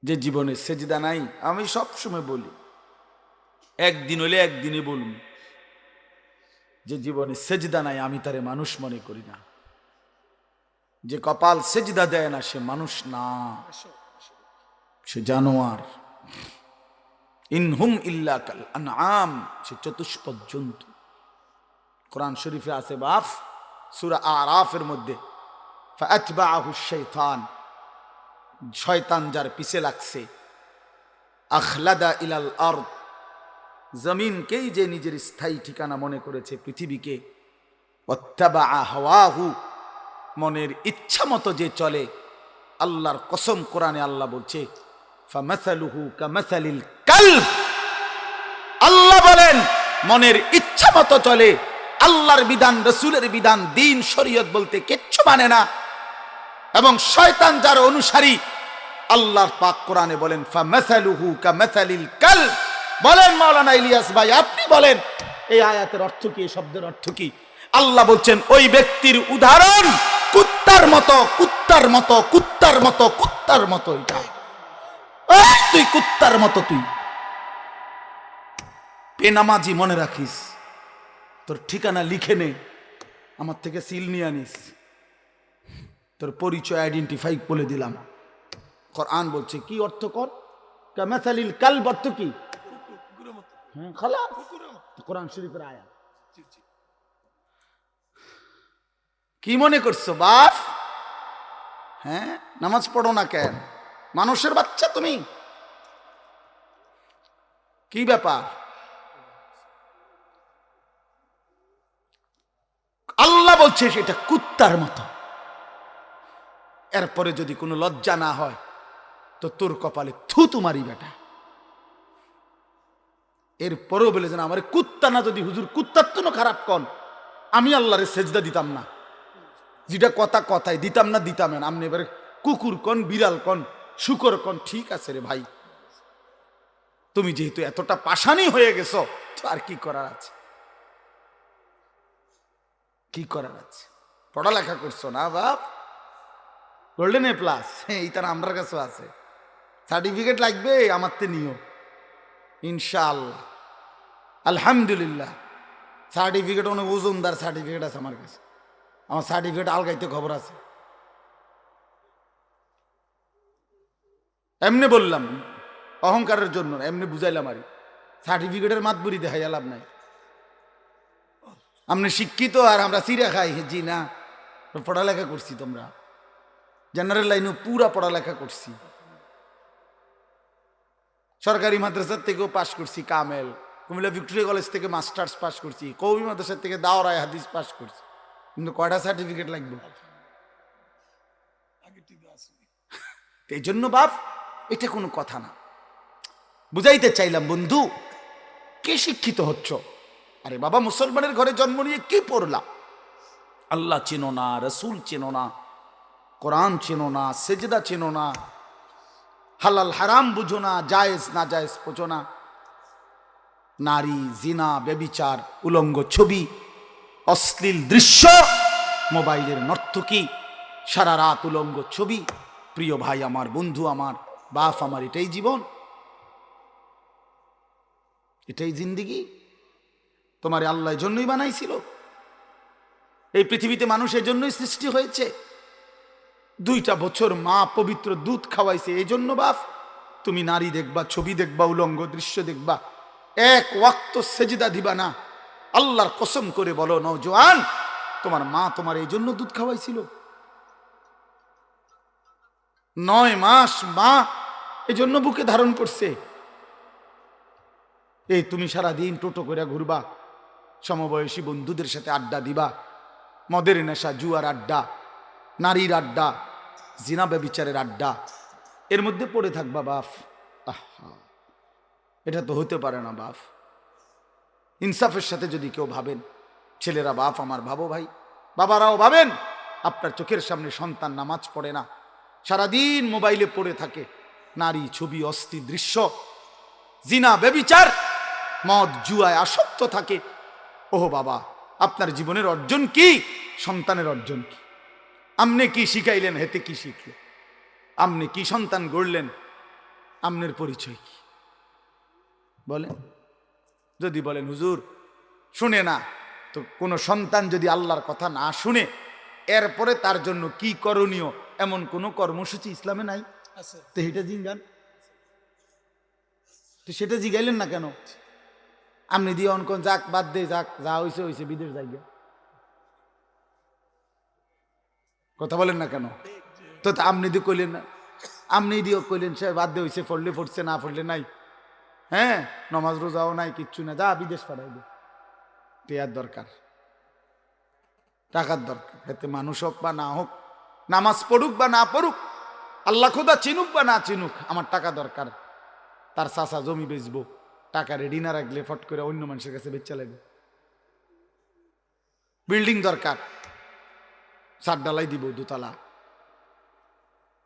যে জীবনে সেজদা নাই। আমি সব সময় বলি, একদিন হলে একদিনে বলুন, যে জীবনে সেজদা নাই আমি তারে মানুষ মনে করি না। যে কপাল সেজদা দেয় না সে মানুষ না, সে জানোয়ার। ইনহুম ইল্লা কাল আনআম, সে চতুষ্পদ জন্তু। কোরআন শরীফে আছে বাপ, সূরা আরাফের মধ্যে, ফাআতবাআহু শাইতান, শয়তান যার পিছে লাগছে, আখলাদা ইলাল আরদ, জমিনকেই যে নিজের স্থায়ী ঠিকানা মনে করেছে, পৃথিবীকে, ওয়াত্তাবাআ হাওয়াহু, মনের ইচ্ছা মতো যে চলে। আল্লাহর কসম, কোরআনে আল্লাহ বলছে, ফামাসালুহু কামাসালিল কালব, আল্লাহ বলেন মনের ইচ্ছা মতো চলে, আল্লাহর বিধান, রাসূলের বিধান, দ্বীন, শরীয়ত বলতে কিচ্ছু মানে না। এবং শয়তান যার অনুসারী, আল্লাহর পাক কোরআনে বলেন ফামাসালুহু কামাসালিল কালব। বলেন মাওলানা ইলিয়াস ভাই, আপনি বলেন এই আয়াতের অর্থ কি, এই শব্দের অর্থ কি? আল্লাহ বলছেন ওই ব্যক্তির উদাহরণ কুত্তার মতো, কুত্তার মতো, কুত্তার মতো, কুত্তার মতো। এটা তুই কুত্তার মতো, তুই বেনামাজি, মনে রাখিস, তোর ঠিকানা লিখে নে, আমার থেকে সিল নিয়ে আনিস, তোর পরিচয় আইডেন্টিফাই বলে দিলাম। কোরআন বলছে কি অর্থ কর, কামাসালিল কালব অর্থ কি? হ্যাঁ, খালাস, কোরআন শরীফের আয়াত। কি মনে করছো বাপ? হ্যাঁ, নামাজ পড়ো না কেন? মানুষের বাচ্চা তুমি, কি ব্যাপার? আল্লাহ বলছে সেটা কুত্তার মতো। এরপরে যদি কোনো লজ্জা না হয় তো তোর কপালে থুতু মারি বেটা। এরপরেও বলে যেন আমার কুত্তা না, যদি হুজুর কুত্তার তো খারাপ কন, আমি আল্লাহরে সেজদা দিতাম না, যেটা কথা কথাই দিতাম না, দিতাম না। আপনি এবারে কুকুর কন, বিড়াল কন, শুকর কন, ঠিক আছে রে ভাই, তুমি যেহেতু এতটা পাষাণী হয়ে গেছো, তো আর কি করার আছে? কি করার আছে? পড়ালেখা করছো না বাপ, গোল্ডেন এ প্লাস, এই তার আমার কাছেও আছে, সার্টিফিকেট লাগবে আমার তে নিও ইনশাআল্লাহ। আলহামদুলিল্লাহ, সার্টিফিকেট অনেক ওজনদার সার্টিফিকেট আছে আমার কাছে, আমার সার্টিফিকেট আলগাইতে খবর আছে। এমনি বললাম, অহংকারের জন্য এমনি বুঝাইলাম, আর সার্টিফিকেটের মাতবুরি দেখাই লাভ নাই। আপনি শিক্ষিত আর আমরা চিরা খাই, জি না, পড়ালেখা করছি, তোমরা জেনারেল লাইনে পুরা পড়ালেখা করছি, সরকারি মাদ্রাসার থেকেও পাশ করছি, কামেল, কুমিল্লা ভিক্টোরিয়া কলেজ থেকে মাস্টার্স পাশ করছি, কওমি মাদ্রাসার থেকে দাওরায়ে হাদিস পাশ করছি, কিন্তু কয়টা সার্টিফিকেট লাগবে? এই জন্য বাপ, এটা কোনো কথা না। বুঝাইতে চাইলাম বন্ধু, কে শিক্ষিত হচ্ছ? আরে বাবা, মুসলমানের ঘরে জন্ম নিয়ে কি পড়লা? আল্লাহ চেনো না, রসুল চেনো না, কোরআন চেনো না, সেজদা চেনো না, হালাল হারাম বুঝো না, জায়েজ না জায়েজ বুঝো না। নারী, জিনা, ব্যভিচার, উলঙ্গ ছবি, অশ্লীল দৃশ্য, মোবাইলের নর্তকী, সারা রাত উলঙ্গ ছবি। প্রিয় ভাই আমার, বন্ধু আমার, বাপ আমার, এটাই জীবন, এটাই জিন্দিগি? তোমার আল্লাহ জন্যই বানাইছিল। এই পৃথিবীতে মানুষ এর জন্যই সৃষ্টি হয়েছে। 2টা বছর মা পবিত্র দুধ খাওয়াইছে এই জন্য বাপ তুমি নারী দেখবা, ছবি দেখবা, উলঙ্গ দৃশ্য দেখবা, এক ওয়াক্ত সেজদা দিবা না। আল্লাহর কসম করে বলো নওজোয়ান, তোমার মা তোমার এই জন্য দুধ খাওয়াইছিল? 9 মাস মা এই জন্য বুকে ধারণ করছে। এই তুমি সারাদিন টোটো করে ঘুরবা, সমবয়সী বন্ধুদের সাথে আড্ডা দিবা, মদের নেশা, জুয়ার আড্ডা, নারীর আড্ডা, জিনা ব্যভিচারের আড্ডা, এর মধ্যে পড়ে থাকবা বাপ। আহা, এটা তো হতে পারে না বাপ। ইনসাফের সাথে যদি কেউ ভাবেন, ছেলেরা বাপ আমার, ভাবো ভাই, বাবারাও ভাবেন, আপনার চোখের সামনে সন্তান নামাজ পড়ে না, সারাদিন মোবাইলে পড়ে থাকে, নারী, ছবি, অস্থির দৃশ্য, জিনা ব্যভিচার, মদ জুয়ায় আসক্ত থাকে। ওহ বাবা, আপনার জীবনের অর্জন কি? সন্তানের অর্জন কি? আমনে কি শিখাইলেন, হেতে কি শিখল? আমনে কি সন্তান গড়লেন, আমনের পরিচয় কি বলেন? যদি বলেন হুজুর শুনে না, তো কোন সন্তান যদি আল্লাহর কথা না শুনে, এরপরে তার জন্য কি করণীয় এমন কোন কর্মসূচি ইসলামে নাই? আছে। তো সেটা জিজ্ঞান, তো সেটা জিগাইলেন না কেন? আপনি দিয়ে অনকন যাক, বাদ দে, যাক, যা হয়েছে হয়েছে, বিদেশ যাই গিয়া। কথা বলেন না কেন? তো আপনি দিয়ে কইলেন না, আপনি দিয়ে কইলেন সে বাদ দে, হয়েছে, পড়লে পড়ছে, না পড়লে নাই। হ্যাঁ, নমাজ রোজাও নাই, কিচ্ছু না, যা বিদেশ পাঠাই দে। টেয়ার দরকার, টাকার দরকার, এতে মানুষ হোক বা না হোক, নামাজ পড়ুক বা না পড়ুক, আল্লাহ খোদা চিনুক বা না চিনুক, আমার টাকা দরকার। তার চাচা জমি বেচবো, টাকা রেডি না রাখলে ফট করে অন্য মানুষের কাছে বেচা লাগবে। বিল্ডিং দরকার, ছাদ ডালাই দিব 2 তলা,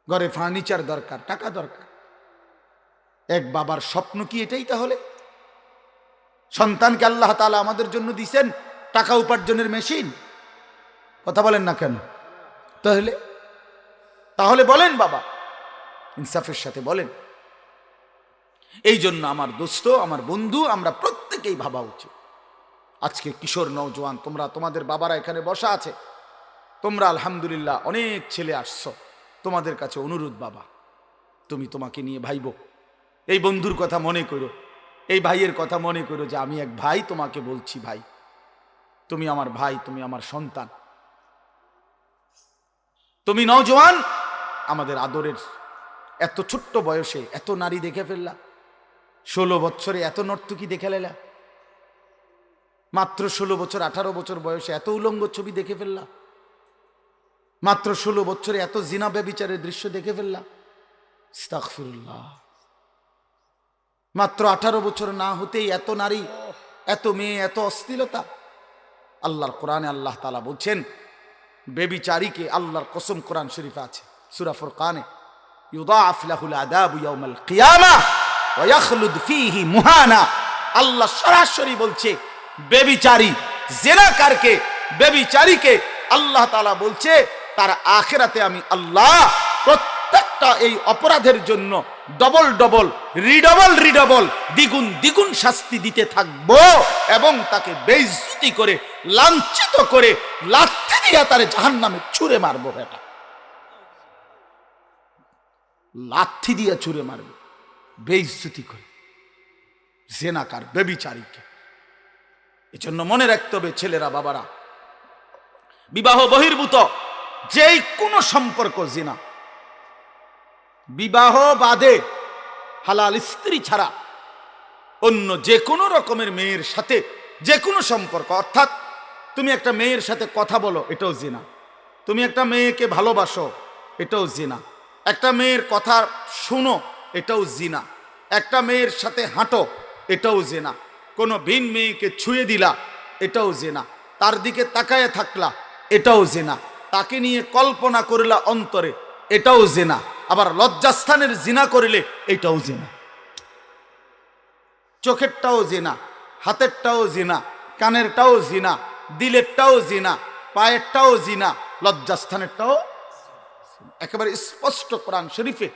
ঘরে ফার্নিচার দরকার, টাকা দরকার। এক বাবার স্বপ্ন কি এটাই? তাহলে সন্তানকে আল্লাহ তাআলা আমাদের জন্য দিছেন টাকা উপার্জনের মেশিন। কথা বলেন না কেন? তাহলে বলেন বাবা, ইনসাফের সাথে বলেন। এই জন্য আমার দোস্ত, আমার বন্ধু, আমরা প্রত্যেকেই ভাবা উচিত। আজকে কিশোর নওজোয়ান, তোমরা, তোমাদের বাবারা এখানে বসা আছে, তোমরা আলহামদুলিল্লাহ অনেক ছেলে আসছো, তোমাদের কাছে অনুরোধ বাবা, তুমি তোমাকে নিয়ে ভাইব, এই বন্ধুর কথা মনে করো, এই ভাইয়ের কথা মনে করো যে আমি এক ভাই তোমাকে বলছি, ভাই তুমি আমার ভাই, তুমি আমার সন্তান, তুমি নওজোয়ান, আমাদের আদরের। এত ছোট্ট বয়সে এত নারী দেখে ফেললা, 16 বছরে এত নর্তকী দেখে লেলা, মাত্র 16 বছর 18 বছর বয়সে এত উলঙ্গ ছবি দেখে ফেললা, মাত্র 16 বছরে এত জিনা ব্যভিচারের দৃশ্য দেখে ফেললা। আস্তাগফিরুল্লাহ। মাত্র 18 বছর না হতেই এত নারী, এত মেয়ে, এত অশ্লীলতা। আল্লাহর কোরআনে আল্লাহ তাআলা বলছেন, বেবিচারীকে, আল্লাহর কসম কোরআন শরীফে আছে সূরা ফুরকানে, ইউদাআফ লাহুল আযাবু ইয়াউমাল কিয়ামা ওয়া ইয়াখলুদ ফীহি মুহানা। আল্লাহ সরাসরি বলছে বেবিচারী, জিনাকারকে, বেবিচারীকে আল্লাহ তাআলা বলছে তার আখিরাতে আমি আল্লাহ প্রত্যেকটা এই অপরাধের জন্য ডবল ডবল, রিডবল, দ্বিগুণ দ্বিগুণ শাস্তি দিতে থাকবো, এবং তাকে বেইজ্জতি করে, লাঞ্ছিত করে, লাথি দিয়া তারে জাহান্নামে ছুঁড়ে মারবো। বেটা, লাথি দিয়া ছুঁড়ে মারবো, বেইজ্জতি করে জিনাকার, বেবিচারীকে। এজন্য মনে রাখতে হবে ছেলেরা, বাবারা, বিবাহ বহির্ভূত যেই কোনো সম্পর্ক জিনা, বিবাহ বাদে হালাল স্ত্রী ছাড়া অন্য যে কোনো রকমের মেয়ের সাথে যে কোনো সম্পর্ক, অর্থাৎ তুমি একটা মেয়ের সাথে কথা বলো, এটাও জিনা। তুমি একটা মেয়েকে ভালোবাসো, এটাও জিনা। একটা মেয়ের কথা শুনো, এটাও জিনা। একটা মেয়ের সাথে হাঁটো, এটাও জেনা। কোনো ভিন মেয়েকে ছুঁয়ে দিলা, এটাও জেনা। তার দিকে তাকায় থাকলা, এটাও জেনা। তাকে নিয়ে কল্পনা করলা অন্তরে, এটাও জেনা। আবার লজ্জাস্থানের জিনা করিলে এটাও জেনা। চোখেরটাও জিনা, হাতেরটাও জিনা, কানেরটাও জিনা, দিলেরটাও জিনা, পায়েরটাও জিনা, লজ্জাস্থানেরটাও। একেবারে স্পষ্ট কোরআন শরীফে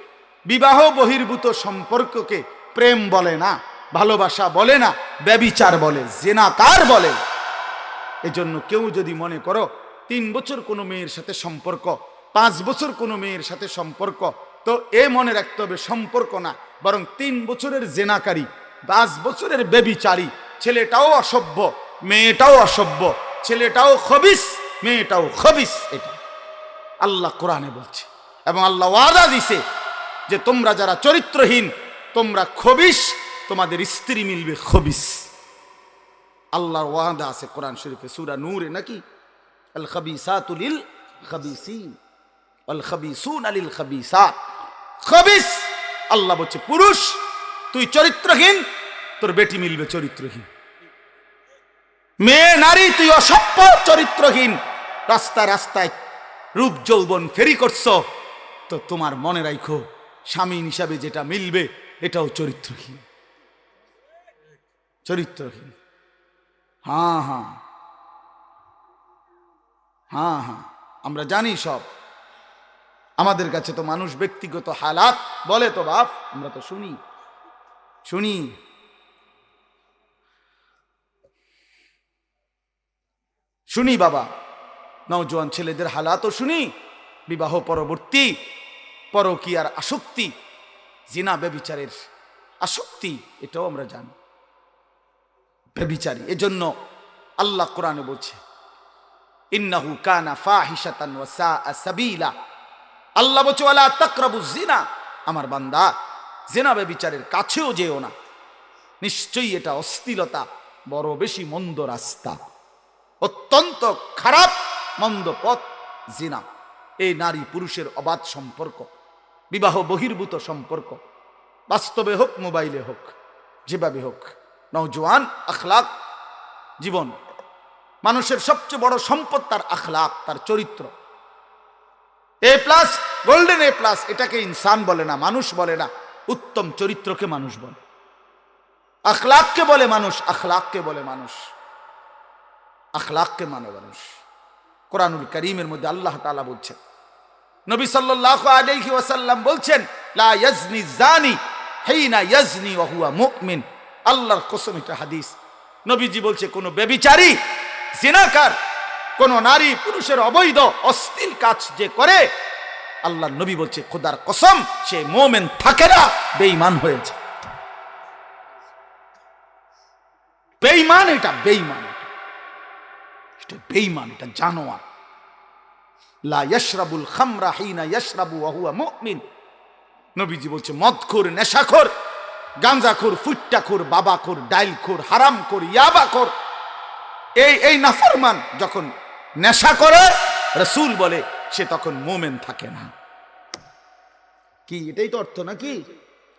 বিবাহ বহির্ভূত সম্পর্ককে প্রেম বলে না, ভালোবাসা বলে না, ব্যভিচার বলে, জিনাকার বলে। এজন্য কেউ যদি মনে করো 3 বছর কোনো মেয়ের সাথে সম্পর্ক, 5 বছর কোনো মেয়ের সাথে সম্পর্ক, তো এ মনে রাখতে হবে সম্পর্ক না, বরং 3 বছরের জেনাকারী, 5 বছরের ব্যভিচারী। ছেলেটাও অসভ্য, মেয়েটাও অসভ্য, ছেলেটাও খবিস, মেয়েটাও খবিস। এটা আল্লাহ কোরআনে বলছে, এবং আল্লাহ ওয়াদা দিছে যে তোমরা যারা চরিত্রহীন, তোমরা খবিস, তোমাদের স্ত্রী মিলবে খবিস। আল্লাহর ওয়াদা আছে কোরআন শরীফে, সূরা নূরে নাকি, আল খাবিসাতু লিল খাবিসিন ওয়াল খাবিসুনা লিল খাবিসাত। খবিস আল্লাহ বলছে পুরুষ তুই চরিত্রহীন, তোর বেটি মিলবে চরিত্রহীন। মেয়ে নারী তুই অসভ্য চরিত্রহীন, রাস্তায় রাস্তায় রূপ যৌবন ফেরি করছো, তো তোমার মনে রাখো স্বামী হিসাবে যেটা মিলবে এটাও চরিত্রহীন। চরিত্রহীন। হ্যাঁ হ্যাঁ হ্যাঁ হ্যাঁ, আমরা জানি সব। আমাদের কাছে তো মানুষ ব্যক্তিগত হালাত বলে, তো বাপ আমরা তো শুনি শুনি। শুনি বাবা, নওজোয়ান ছেলেদের হালাতও শুনি, বিবাহ পরবর্তী পরকীয়ার আসক্তি, জিনা ব্যভিচারের আসক্তি, এটাও আমরা জানি। ব্যভিচারী, এজন্য আল্লাহ কোরআনে বলছে ইন্নাহু কানা ফাহিশাতান ওয়া সাআ সাবিলা। আল্লাহ বলছে ওয়ালা তাকরাবুজ জিনা, আমার বান্দা জিনা ব্যভিচারের কাছেও যেও না, নিশ্চয়ই এটা অশ্লীলতা, বড় বেশি মন্দ রাস্তা, অত্যন্ত খারাপ মন্দ পথ জিনা। এই নারী পুরুষের অবাধ সম্পর্ক, বিবাহ বহির্ভূত সম্পর্ক, বাস্তবে হোক মোবাইলে হোক, যেভাবে হোক, নওজোয়ান আখলাক জীবন। মানুষের সবচেয়ে বড় সম্পদ তার আখলাক, তার চরিত্র। A+, গোল্ডেন A+, এটাকে ইনসান বলে না, মানুষ বলে না, উত্তম চরিত্রকে মানুষ বলে। আখলাককে বলে মানুষ, আখলাককে বলে মানুষ, আখলাককে মানে মানুষ। কোরআনুল কারীমের মধ্যে আল্লাহ তাআলা বলছেন, নবী সাল্লাল্লাহু আলাইহি ওয়াসাল্লাম বলছেন লা ইয়াজনি জানি হিনা ইয়াজনি ওয়া হুয়া মুমিন। আল্লাহর কসম, এটা হাদিস। নবীজি বলছে কোন ব্যভিচারী, জিনাকার, কোন নারী পুরুষের অবৈধ অশ্লীল কাজ যে করে, আল্লাহর নবী বলছে খোদার কসম সে মুমিন থাকে না, বেঈমান হয়েছে। বেঈমান, এটা বেঈমান, এটা বেঈমান, এটা জানোয়ার। লা ইয়াশরাবুল খামরা হিনা ইয়াশরাবু ওয়া হুয়া মুমিন। নবীজি বলছে মদখোর, নেশাখোর, গাঁজাখোর, ফুট্টাখোর, বাবাখোর, ডাইলখোর, হারামখোর, ইয়াবাখোর, এই নাফরমান যখন নেশা করে, রাসূল বলে সে তখন মুমিন থাকে না। কি এটাই তো অর্থ নাকি?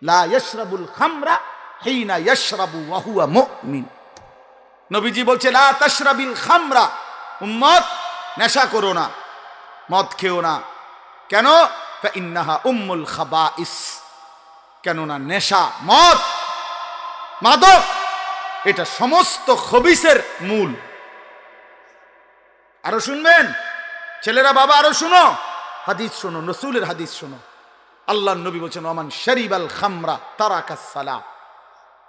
লা ইয়াশরাবুল খামরা হিনা ইয়াশরাবু ওয়া হুয়া মুমিন। নবীজি বলছে লা তাশরাবিল খামরা, উম্মত নেশা করো না, মদ খেও না। কেন? ফাইন্নাহা উম্মুল খাবাইস। কেননা নেশা, মদ, মাদক, এটা সমস্ত খবিসের মূল। আরো শুনবেন ছেলেরা, বাবা আরো শুনো, হাদিস শোনো, রাসূলের হাদিস শোনো। আল্লাহর নবী বলেছেন ওমান শারিবাল খামরা তারাকাস সালাহ,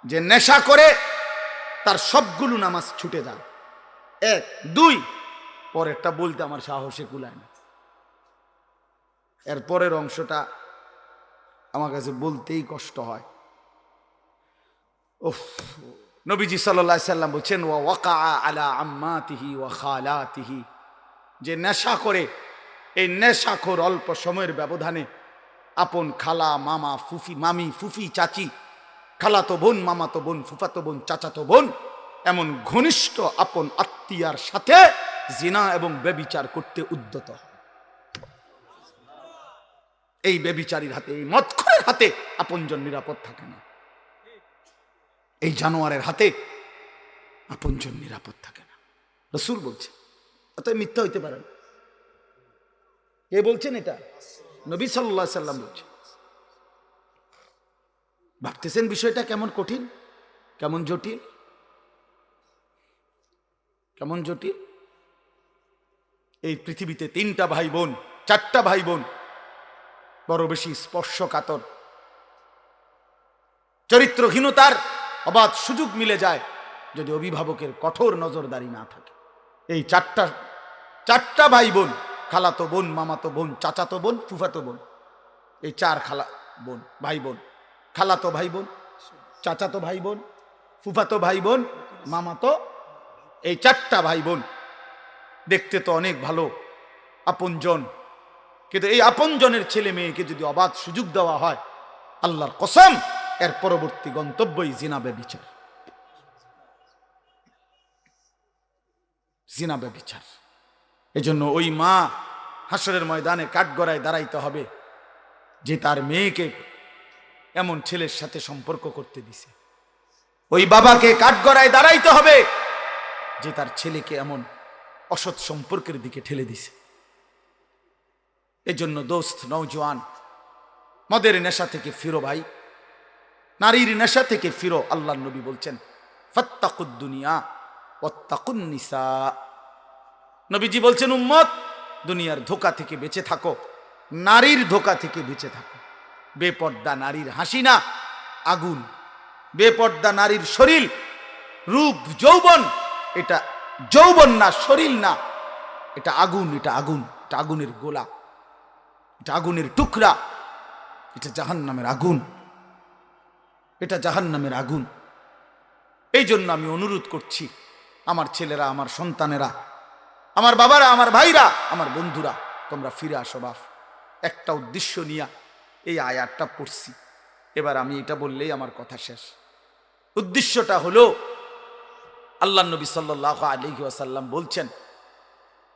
যে নেশা করে তার সবগুলো নামাজ ছুটে যায়। 1 2, পরেরটা বলতে আমার সাহসে কুলায় না, এর পরের অংশটা আমার কাছে বলতেই কষ্ট হয়। উফ, নবীজি সাল্লাল্লাহু আলাইহি সাল্লাম বলছেন ওয়া ওয়াকা আলা আম্মাতিহি ওয়া খালাতিহি, যে নেশা করে, এই নেশাখোর অল্প সময়ের ব্যবধানে আপন খালা, মামা, ফুফি, মামি, ফুফি, চাচি, খালাতো বোন, মামাতো বোন, ফুফাতো বোন, চাচাতো বোন, এমন ঘনিষ্ঠ আপন আত্মীয়ার সাথে জিনা এবং ব্যভিচার করতে উদ্যত হয়। এই ব্যভিচারীর হাতে, এই মদখোরের হাতে আপনজন নিরাপদ থাকে না। এই জানোয়ারের হাতে আপনজন নিরাপদ থাকে না। রাসূল বলছে, অতএব মিথ্যা হইতে পারে না। কে বলছেন এটা? নবী সাল্লাল্লাহু আলাইহি সাল্লাম বলছেন। ভাবতেছেন বিষয়টা কেমন কঠিন, কেমন জটিল, কেমন জটিল। এই পৃথিবীতে 3টা ভাই বোন, 4টা ভাই বোন বড় বেশি স্পর্শকাতর, চরিত্রহীনতার অবাধ সুযোগ মিলে যায় যদি অভিভাবকের কঠোর নজরদারি না থাকে। এই চারটা ভাই বোন, খালাতো বোন, মামাতো বোন, চাচাতো বোন, ফুফাতো বোন, এই 4 ভাই বোন, খালাতো ভাই বোন, চাচাতো ভাই বোন, ফুফাতো ভাই বোন, মামাতো, এই 4টা ভাই বোন দেখতে তো অনেক ভালো, আপনজন, কিন্তু এই আপনজনের ছেলে মেয়েকে যদি অবাধ সুযোগ দেওয়া হয়, আল্লাহর কসম এর পরবর্তী গন্তব্যই জিনা ব্যভিচার। জিনা ব্যভিচার। এজন্য ওই মা হাসরের ময়দানে কাঠগড়ায় দাঁড়াইতে হবে যে তার মেয়েকে এমন ছেলের সাথে সম্পর্ক করতে দিছে। ওই বাবাকে কাঠগড়ায় দাঁড়াইতে হবে যে তার ছেলেকে এমন অসৎ সম্পর্কের দিকে ঠেলে দিছে। এজন্য দোস্ত, নওজোয়ান, মদের নেশা থেকে ফিরো ভাই, নারীর নেশা থেকে ফিরো। আল্লাহর নবী বলছেন, ফাত্তাকুদ দুনিয়া ওয়াত্তাকুন নিসা। নবীজি বলছেন, উম্মত, দুনিয়ার ধোঁকা থেকে বেঁচে থাকো, নারীর ধোঁকা থেকে বেঁচে থাকো। বেপর্দা নারীর হাসি না, আগুন। বেপর্দা নারীর শরীর, রূপ, যৌবন, এটা যৌবন না, শরীর না, এটা আগুন, এটা আগুন, এটা আগুনের গোলা, এটা আগুনের টুকরা, এটা জাহান্নামের আগুন, এটা জাহান্নামের আগুন। এই জন্য আমি অনুরোধ করছি, আমার ছেলেরা, আমার সন্তানেরা, আমার বাবারা, আমার ভাইরা, আমার বন্ধুরা, তোমরা ফিরে আসো বাপ। একটা উদ্দেশ্য নিয়ে এই আয়াতটা পড়ছি, এবার আমি এটা বললেই আমার কথা শেষ। উদ্দেশ্যটা হলো, আল্লাহ নবী সাল্লাল্লাহু আলাইহি ওয়াসাল্লাম বলছেন,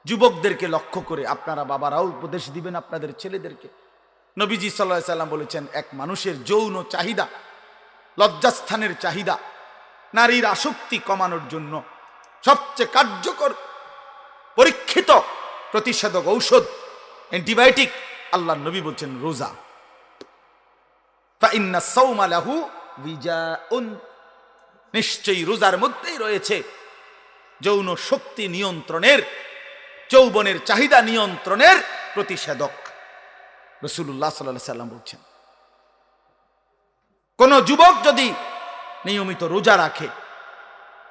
যুবকদেরকে লক্ষ্য করে আপনারা বাবারাও উপদেশ দিবেন আপনাদের ছেলেদেরকে। নবীজি সাল্লাল্লাহু আলাইহি ওয়াসাল্লাম বলেছেন, এক মানুষের যৌন চাহিদা, লজ্জাস্থানের চাহিদা, নারীর আসক্তি কমানোর জন্য সবচেয়ে কার্যকর পরীক্ষিত প্রতিষেধক ঔষধ, অ্যান্টিবায়োটিক, আল্লাহ নবী বলছেন রোজা। ফাইন্না সাওমা লাহু বিজাউন, নিশ্চয়ই রোজার মধ্যেই রয়েছে যৌন শক্তি নিয়ন্ত্রণের, যৌবনের চাহিদা নিয়ন্ত্রণের প্রতিষেধক। রাসূলুল্লাহ সাল্লাল্লাহু আলাইহি সাল্লাম বলছেন, কোন যুবক যদি নিয়মিত রোজা রাখে,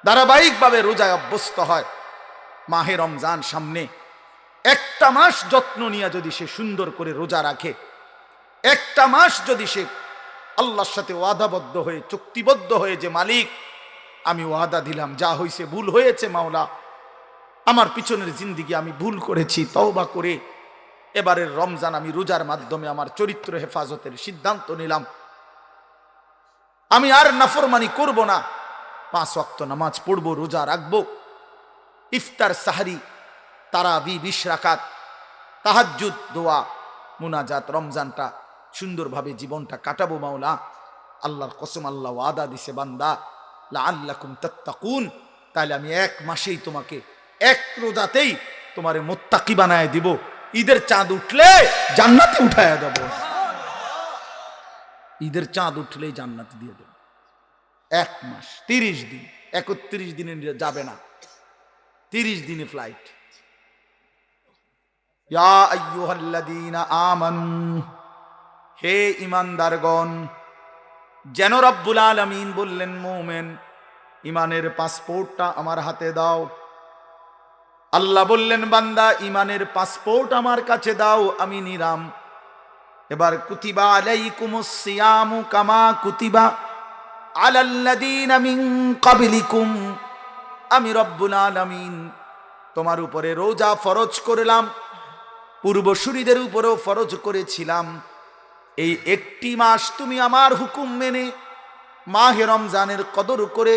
ধারাবাহিকভাবে রোজায় অভ্যস্ত হয়, মাহে রমজান সামনে, একটা মাস যত্ন নিয়ে যদি সে সুন্দর করে রোজা রাখে, একটা মাস যদি সে আল্লাহর সাথে ওয়াদাবদ্ধ হয়ে, চুক্তিবদ্ধ হয়ে, যে মালিক আমি ওয়াদা দিলাম, যা হয়েছে ভুল হয়েছে মাওলা, আমার পিছনের জিন্দিগি আমি ভুল করেছি, তওবা করে এবারের রমজান আমি রোজার মাধ্যমে আমার চরিত্র হেফাজতের সিদ্ধান্ত নিলাম, আমি আর নাফরমানি করব না, 5 ওয়াক্ত নামাজ পড়বো, রোজা রাখবো, ইফতার, সাহারি, তারাবি 20 রাকাত, তাহাজ্জুদ, দোয়া, মুনাজাত, রমজানটা সুন্দরভাবে জীবনটা কাটাবো মাওলা। আল্লাহর কসম, আল্লাহ ওয়াদা দিছে, বান্দা লাআল্লাকুম তাত্তাকুন, তাহলে আমি 1 মাসেই তোমাকে, 1 রোজাতেই তোমারে মুত্তাকি বানায় দিব, ঈদের চাঁদ উঠলে জান্নাতে উঠায়া দেব, ঈদের চাঁদ উঠলেই জান্নাতে দিয়ে দেব। 1 মাস, 30 দিন, 31 দিনে যাবে না, 30 দিনে ফ্লাইট। ইয়া আইয়ুহাল্লাযীনা আমানু, হে ঈমানদারগণ, যেন রব্বুল আলামিন বললেন, মুমিন, ঈমানের পাসপোর্টটা আমার হাতে দাও। আল্লাহ বললেন, বান্দা, ঈমানের পাসপোর্ট আমার কাছে দাও, আমি নিলাম। এবার কুতিবা আলাইকুমুস সিয়ামু কামা কুতিবা আলাল্লাযীনা মিন ক্বাবলিকুম, আমি রব্বুল আলামিন তোমার উপরে রোজা ফরজ করলাম, পূর্বসূরীদের উপরেও ফরজ করেছিলাম। এই একটি মাস তুমি আমার হুকুম মেনে মাহে রমজানের কদর করে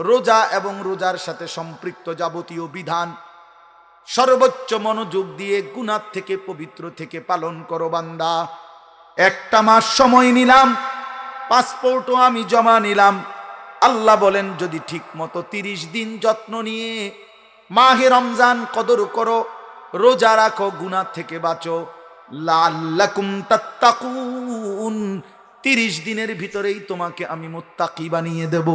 রোজা এবং রোজার সাথে সম্পৃক্ত যাবতীয় বিধান সর্বোচ্চ মনোযোগ দিয়ে গুনাহ থেকে, পবিত্র থেকে পালন করো বান্দা। একটা মাস সময় নিলাম, পাসপোর্টও আমি জমা নিলাম, আল্লাহ বলেন যদি ঠিক মতো 30 দিন যত্ন নিয়ে মাহে রমজান কদর করো, রোজা রাখো, গুনাহ থেকে বাঁচো, লাআল্লাকুম তাত্তাকুন, 30 দিনের ভিতরেই তোমাকে আমি মুত্তাকি বানিয়ে দেব।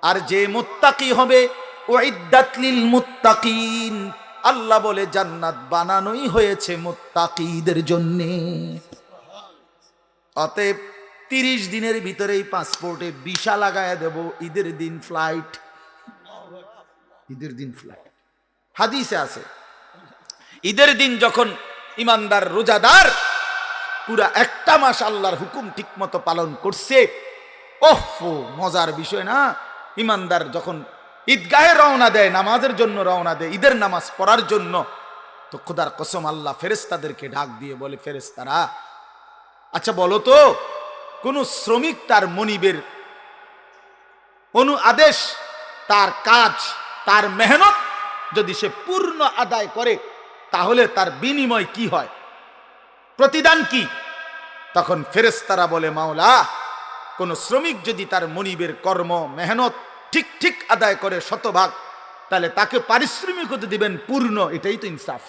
আর যে মুত্তাকি হবে, উইদ্দাত লিল মুত্তাকিন, আল্লাহ বলে জান্নাত বানানোই হয়েছে মুত্তাকিদের জন্য। অতএব 30 দিনের ভিতরেই পাসপোর্টে ভিসা লাগায় দেব, ঈদের দিন ফ্লাইট, ঈদের দিন ফ্লাইট। হাদিসে আছে ঈদের দিন যখন ইমানদার রোজাদার পুরা একটা মাস আল্লাহর হুকুম ঠিক মতো পালন করছে, ওহ মজার বিষয় না, ইমানদার যখন ঈদগাহে রওনা দেয়, নামাজের জন্য রওনা দেয়, ঈদের নামাজ পড়ার জন্য, তো খোদার কসম আল্লাহ ফেরেশতাদেরকে ডাক দিয়ে বলে, ফেরেশতারা আচ্ছা বলো তো, কোন শ্রমিক তার মনিবের আদেশ, তার কাজ, তার মেহনত যদি সে পূর্ণ আদায় করে, তাহলে তার বিনিময় কি হয়, প্রতিদান কি? তখন ফেরেশতারা বলে, মাওলা, কোন শ্রমিক যদি তার মনিবের কর্ম মেহনত ঠিক ঠিক আদায় করে শতভাগ, তাহলে তাকে পারিশ্রমিক দিবেন পূর্ণ, এটাই তো ইনসাফ।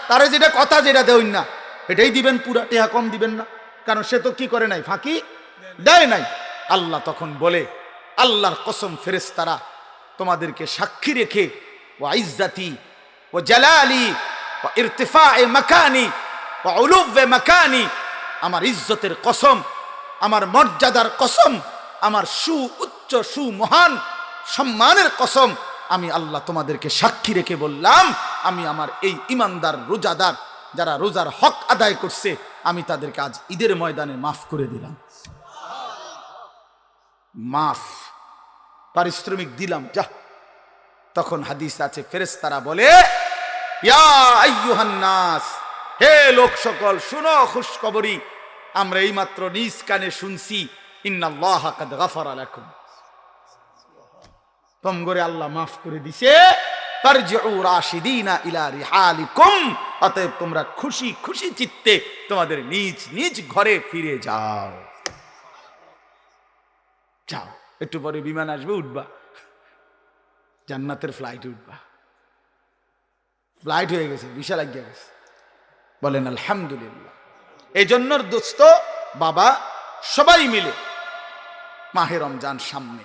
তারে যেটা কথা যেটা দেন না, এটাই দিবেন পুরা, টেহা কম দিবেন না, কারণ সে তো কি করে নাই, ফাঁকি দেয় নাই। আল্লাহ তখন বলে, আল্লাহর কসম ফেরেশতারা তোমাদেরকে সাক্ষী রেখে, ও ইজ্জতি ও জালালি ও ইরতিফায়ে মাকানি ও উলুবে মাকানি, আমার ইজ্জতের কসম, আমার মর্যাদার কসম, আমার উচ্চ মহান সম্মানের কসম, আমি আল্লাহ তোমাদেরকে সাক্ষী রেখে বললাম, আমি আমার এই ইমানদার রোজাদার যারা রোজার হক আদায় করছে, আমি তাদেরকে আজ ঈদের ময়দানে মাফ করে দিলাম, মাফ, পারিশ্রমিক দিলাম, যা। তখন হাদিস আছে ফেরেশতারা বলে, ইয়া আইয়ুহান নাস, হে লোক সকল, শুনো খুশখবরি, আমরা এইমাত্র নিজ কানে শুনছি, ইন্নাল্লাহা কাদ গাফারা লাকুম, তোমগরে আল্লাহ মাফ করে দিছে, তারজিউ রাশিদিনা ইলা রিহালিকুম, অতএব তোমরা খুশি খুশি চিত্তে তোমাদের নিজ নিজ ঘরে ফিরে যাও, যাও। একটু পরে বিমান আসবে, উঠবা, জান্নাতের ফ্লাইট উঠবা, ফ্লাইট হয়ে গেছে, ভিসা লাগিয়ে গেছে, বলেন আলহামদুলিল্লাহ। এই জন্য দোস্ত বাবা সবাই মিলে মাহে রমজান সামনে,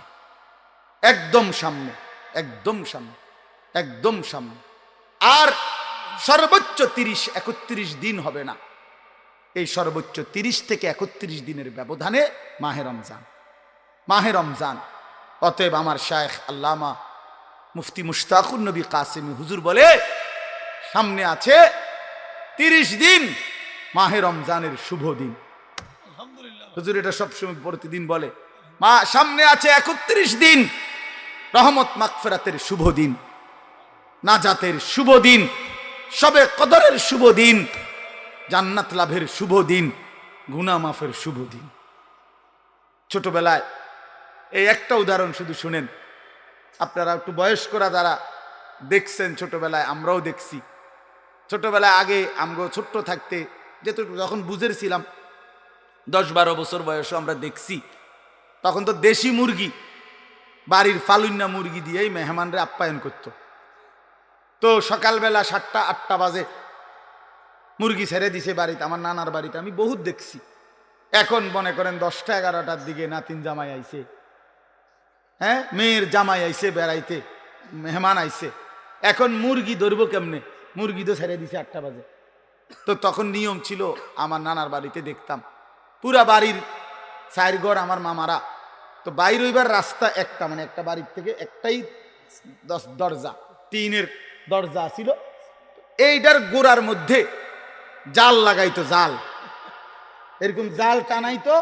একদম সামনে, একদম সামনে, একদম সামনে, আর সর্বোচ্চ 30-31 দিন হবে না, এই সর্বোচ্চ 30 থেকে 31 দিনের ব্যবধানে মাহে রমজান, মাহে রমজান। অতএব আমার শায়েখ আল্লামা মুফতি মুশতাকুর নবী কাসেমি হুজুর বলে, সামনে আছে 30 দিন মাহে রমজানের শুভ দিন। হুজুর এটা সবসময় প্রতিদিন বলে, সামনে আছে 31 দিন রহমত মাগফিরাতের শুভ দিন, নাজাতের শুভ দিন, শবে কদরের শুভ দিন, জান্নাত লাভের শুভ দিন, গুনাহ মাফের শুভ দিন। ছোটবেলায় এই একটা উদাহরণ শুধু শুনেন, আপনারা একটু বয়স্করা যারা দেখছেন, ছোটবেলায় আমরাও দেখছি, ছোটবেলায় আগে আমগো ছোট্ট থাকতে যেহেতু যখন বুঝেছিলাম 10-12 বছর বয়সে আমরা দেখছি, তখন তো দেশি মুরগি, বাড়ির ফালুন্না মুরগি দিয়েই মেহমানরে আপ্যায়ন করত। তো সকালবেলা 7টা-8টা বাজে মুরগি ছেড়ে দিছে বাড়িতে, আমার নানার বাড়িতে আমি বহুত দেখছি। এখন মনে করেন 10টা-11টার দিকে নাতিন জামাই আইছে, হ্যাঁ মেয়ের জামাই আইছে বেড়াইতে, মেহমান আইছে, এখন মুরগি ধরবো কেমনে, মুরগি তো ছেড়ে দিছে 8টা বাজে। তো তখন নিয়ম ছিল, আমার নানার বাড়িতে দেখতাম পুরা বাড়ির 4 ঘর আমার মামারা, তো বাইর হইবার রাস্তা একটা, মানে একটা বাড়ির থেকে একটাই দরজা, টিনের দরজা ছিল, এইটার গোড়ার মধ্যে জাল লাগাইতো, জাল এরকম জাল টানাইতো,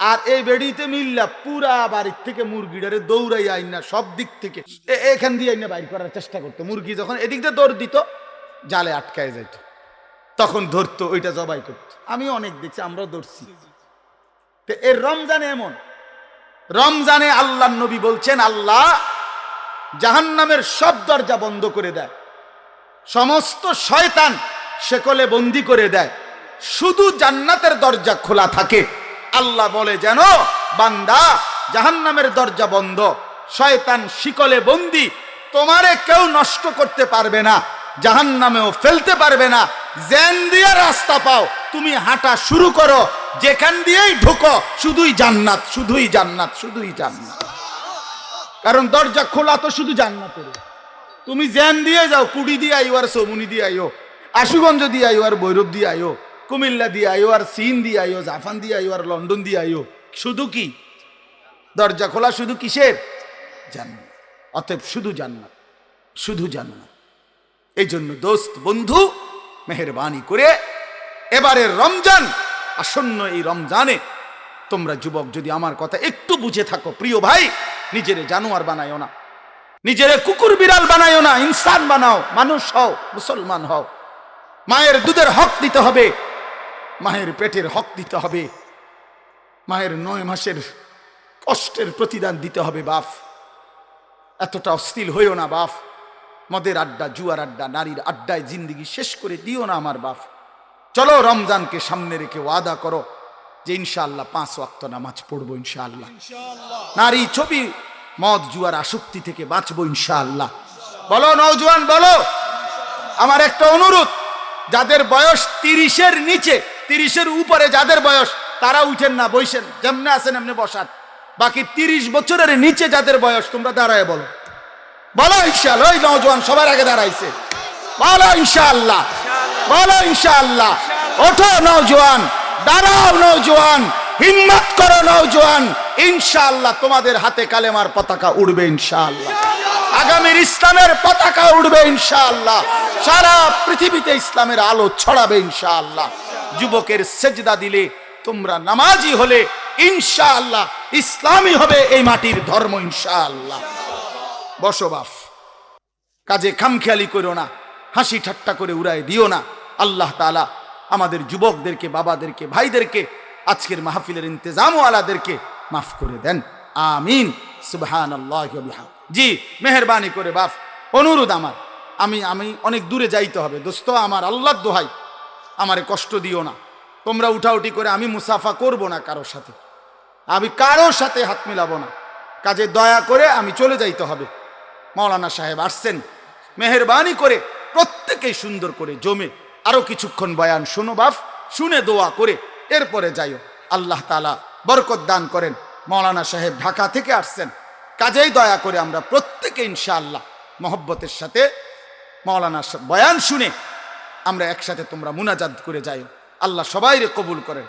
আর এই বেড়িতে মিল্লা পুরা বাড়ির থেকে মুরগিটারে দৌড়াই আইনা সব দিক থেকে এখান দিয়ে আইনা বাইর করার চেষ্টা করতো। মুরগি যখন এদিক দিয়ে দৌড় দিত, জালে আটকায় যাইত, তখন ধরতো, ওইটা জবাই করতো। আমি অনেক দেখছি, আমরাও ধরছি। তো এর রমজানে এমন, রমজানে আল্লাহ নবী বলছেন, আল্লাহ জাহান্নামের সব দরজা বন্ধ করে দেয়, সমস্ত শয়তান শেকলে বন্দি করে দেয়, শুধু জান্নাতের দরজা খোলা থাকে। আল্লাহ বলে, যেন বান্দা জাহান্নামের দরজা বন্ধ, শয়তান শিকলে বন্দি, তোমারে কেউ নষ্ট করতে পারবে না, জাহান্নামেও ফেলতে পারবে না। জেন দিয়ে রাস্তা পাও, তুমি হাঁটা শুরু করো, যেখান দিয়েই ঢুকো শুধুই জান্নাত, শুধুই জান্নাত, শুধুই জান্নাত। কারণ দরজা খোলা তো শুধু জান্নাতের। তুমি জেন দিয়ে যাও, কুড়ি দিয়ে আইও, আর সৌমুনি দিয়ে আইও, আশুগঞ্জ দিয়ে আইও, আর ভৈরব দিয়ে আইও, কুমিল্লা দিয়ে আইও, আর চীন দিয়ে আইও, জাপান দিয়ে আইও, আর লন্ডন দিয়ে আইও, শুধু কি দরজা খোলা? শুধু কিসের? জান্নাত। অতএব শুধু জান্নাত, শুধু জান্নাত। এই জন্য দোস্ত, বন্ধু, মেহেরবানি করে এবারের রমজান আসন্ন, এই রমজানে তোমরা যুবক যদি আমার কথা একটু বুঝে থাকো, প্রিয় ভাই, নিজেরে জানোয়ার বানায়ও না, নিজেরে কুকুর বিড়াল বানায়ও না, ইনসান বানাও, মানুষ হও, মুসলমান হও। মায়ের দুধের হক দিতে হবে, মায়ের পেটের হক দিতে হবে, মায়ের 9 মাসের কষ্টের প্রতিদান দিতে হবে। বাপ, এতটা অস্থির হইও না বাপ, মদের আড্ডা, জুয়ার আড্ডা, নারীর আড্ডায় জিন্দিগি শেষ করে দিও না আমার বাপ। চলো রমজানকে সামনে রেখে ওয়াদা করো যে ইনশাআল্লাহ 5 ওয়াক্ত নামাজ পড়বো ইনশাআল্লাহ, নারী, ছবি, মদ, জুয়ার আসক্তি থেকে বাঁচবো ইনশাআল্লাহ। বলো নওজোয়ান, বলো। আমার একটা অনুরোধ, যাদের বয়স 30-এর নিচে, 30-এর উপরে যাদের বয়স, তারা উঠেন না, বসেন, যেমনে আছেন এমনি বসান। বাকি 30 বছরের নিচে যাদের বয়স, তোমরা দাঁড়ায় বলো, বলো ইনশাআল্লাহ। ওই নওজোয়ান সবার আগে দাঁড়াইছে, বলো ইনশাআল্লাহ, বলো ইনশাআল্লাহ। ওঠো নওজোয়ান, দাঁড়াও নওজোয়ান, হিম্মত করো নওজোয়ান, ইনশাআল্লাহ তোমাদের হাতে কালেমার পতাকা উড়বে ইনশাআল্লাহ, আগামীর ইসলামের পতাকা উড়বে ইনশাআল্লাহ, সারা পৃথিবীতে ইসলামের আলো ছড়াবে ইনশাআল্লাহ। যুবকের সেজদা দিলে তোমরা নামাজি হলে ইনশাআল্লাহ ইসলামী হবে এই মাটির ধর্ম ইনশাআল্লাহ। বসো বাপ, কাজে খামখেয়ালি করো না, হাসি ঠাট্টা করে উড়ায় দিও না। আল্লাহ তাআলা আমাদের যুবকদেরকে, বাবাদেরকে, ভাইদেরকে, আজকের মাহফিলের ইন্তেজামওয়ালাদেরকে মাফ করে দেন, আমিন। সুবহানাল্লাহি ওয়া বিহামদিহি। জি, মেহেরবানি করে বাপ, অনুরোধ আমার, আমি অনেক দূরে যাইতে হবে দোস্ত, আমার আল্লাহর দোহাই, আমারে কষ্ট দিও না। তোমরা উঠাউঠি করে আমি মুসাফা করব না কারোর সাথে, আমি কারোর সাথে হাত মিলাবো না, কাজে দয়া করে আমি চলে যাইতে হবে। মাওলানা সাহেব আসছেন, মেহেরবানি করে প্রত্যেকেই সুন্দর করে জমে আরো কিছুক্ষণ বয়ান শোনো বাপ, শুনে দোয়া করে এরপরে যাইও। আল্লাহ তাআলা বরকত দান করেন। মাওলানা সাহেব ঢাকা থেকে আসছেন, কাজেই দয়া করে আমরা প্রত্যেকে ইনশাআল্লাহ মহব্বতের সাথে মাওলানা বয়ান শুনে আমরা একসাথে তোমরা মুনাজাত করে যাইও। আল্লাহ সবাইরে কবুল করেন।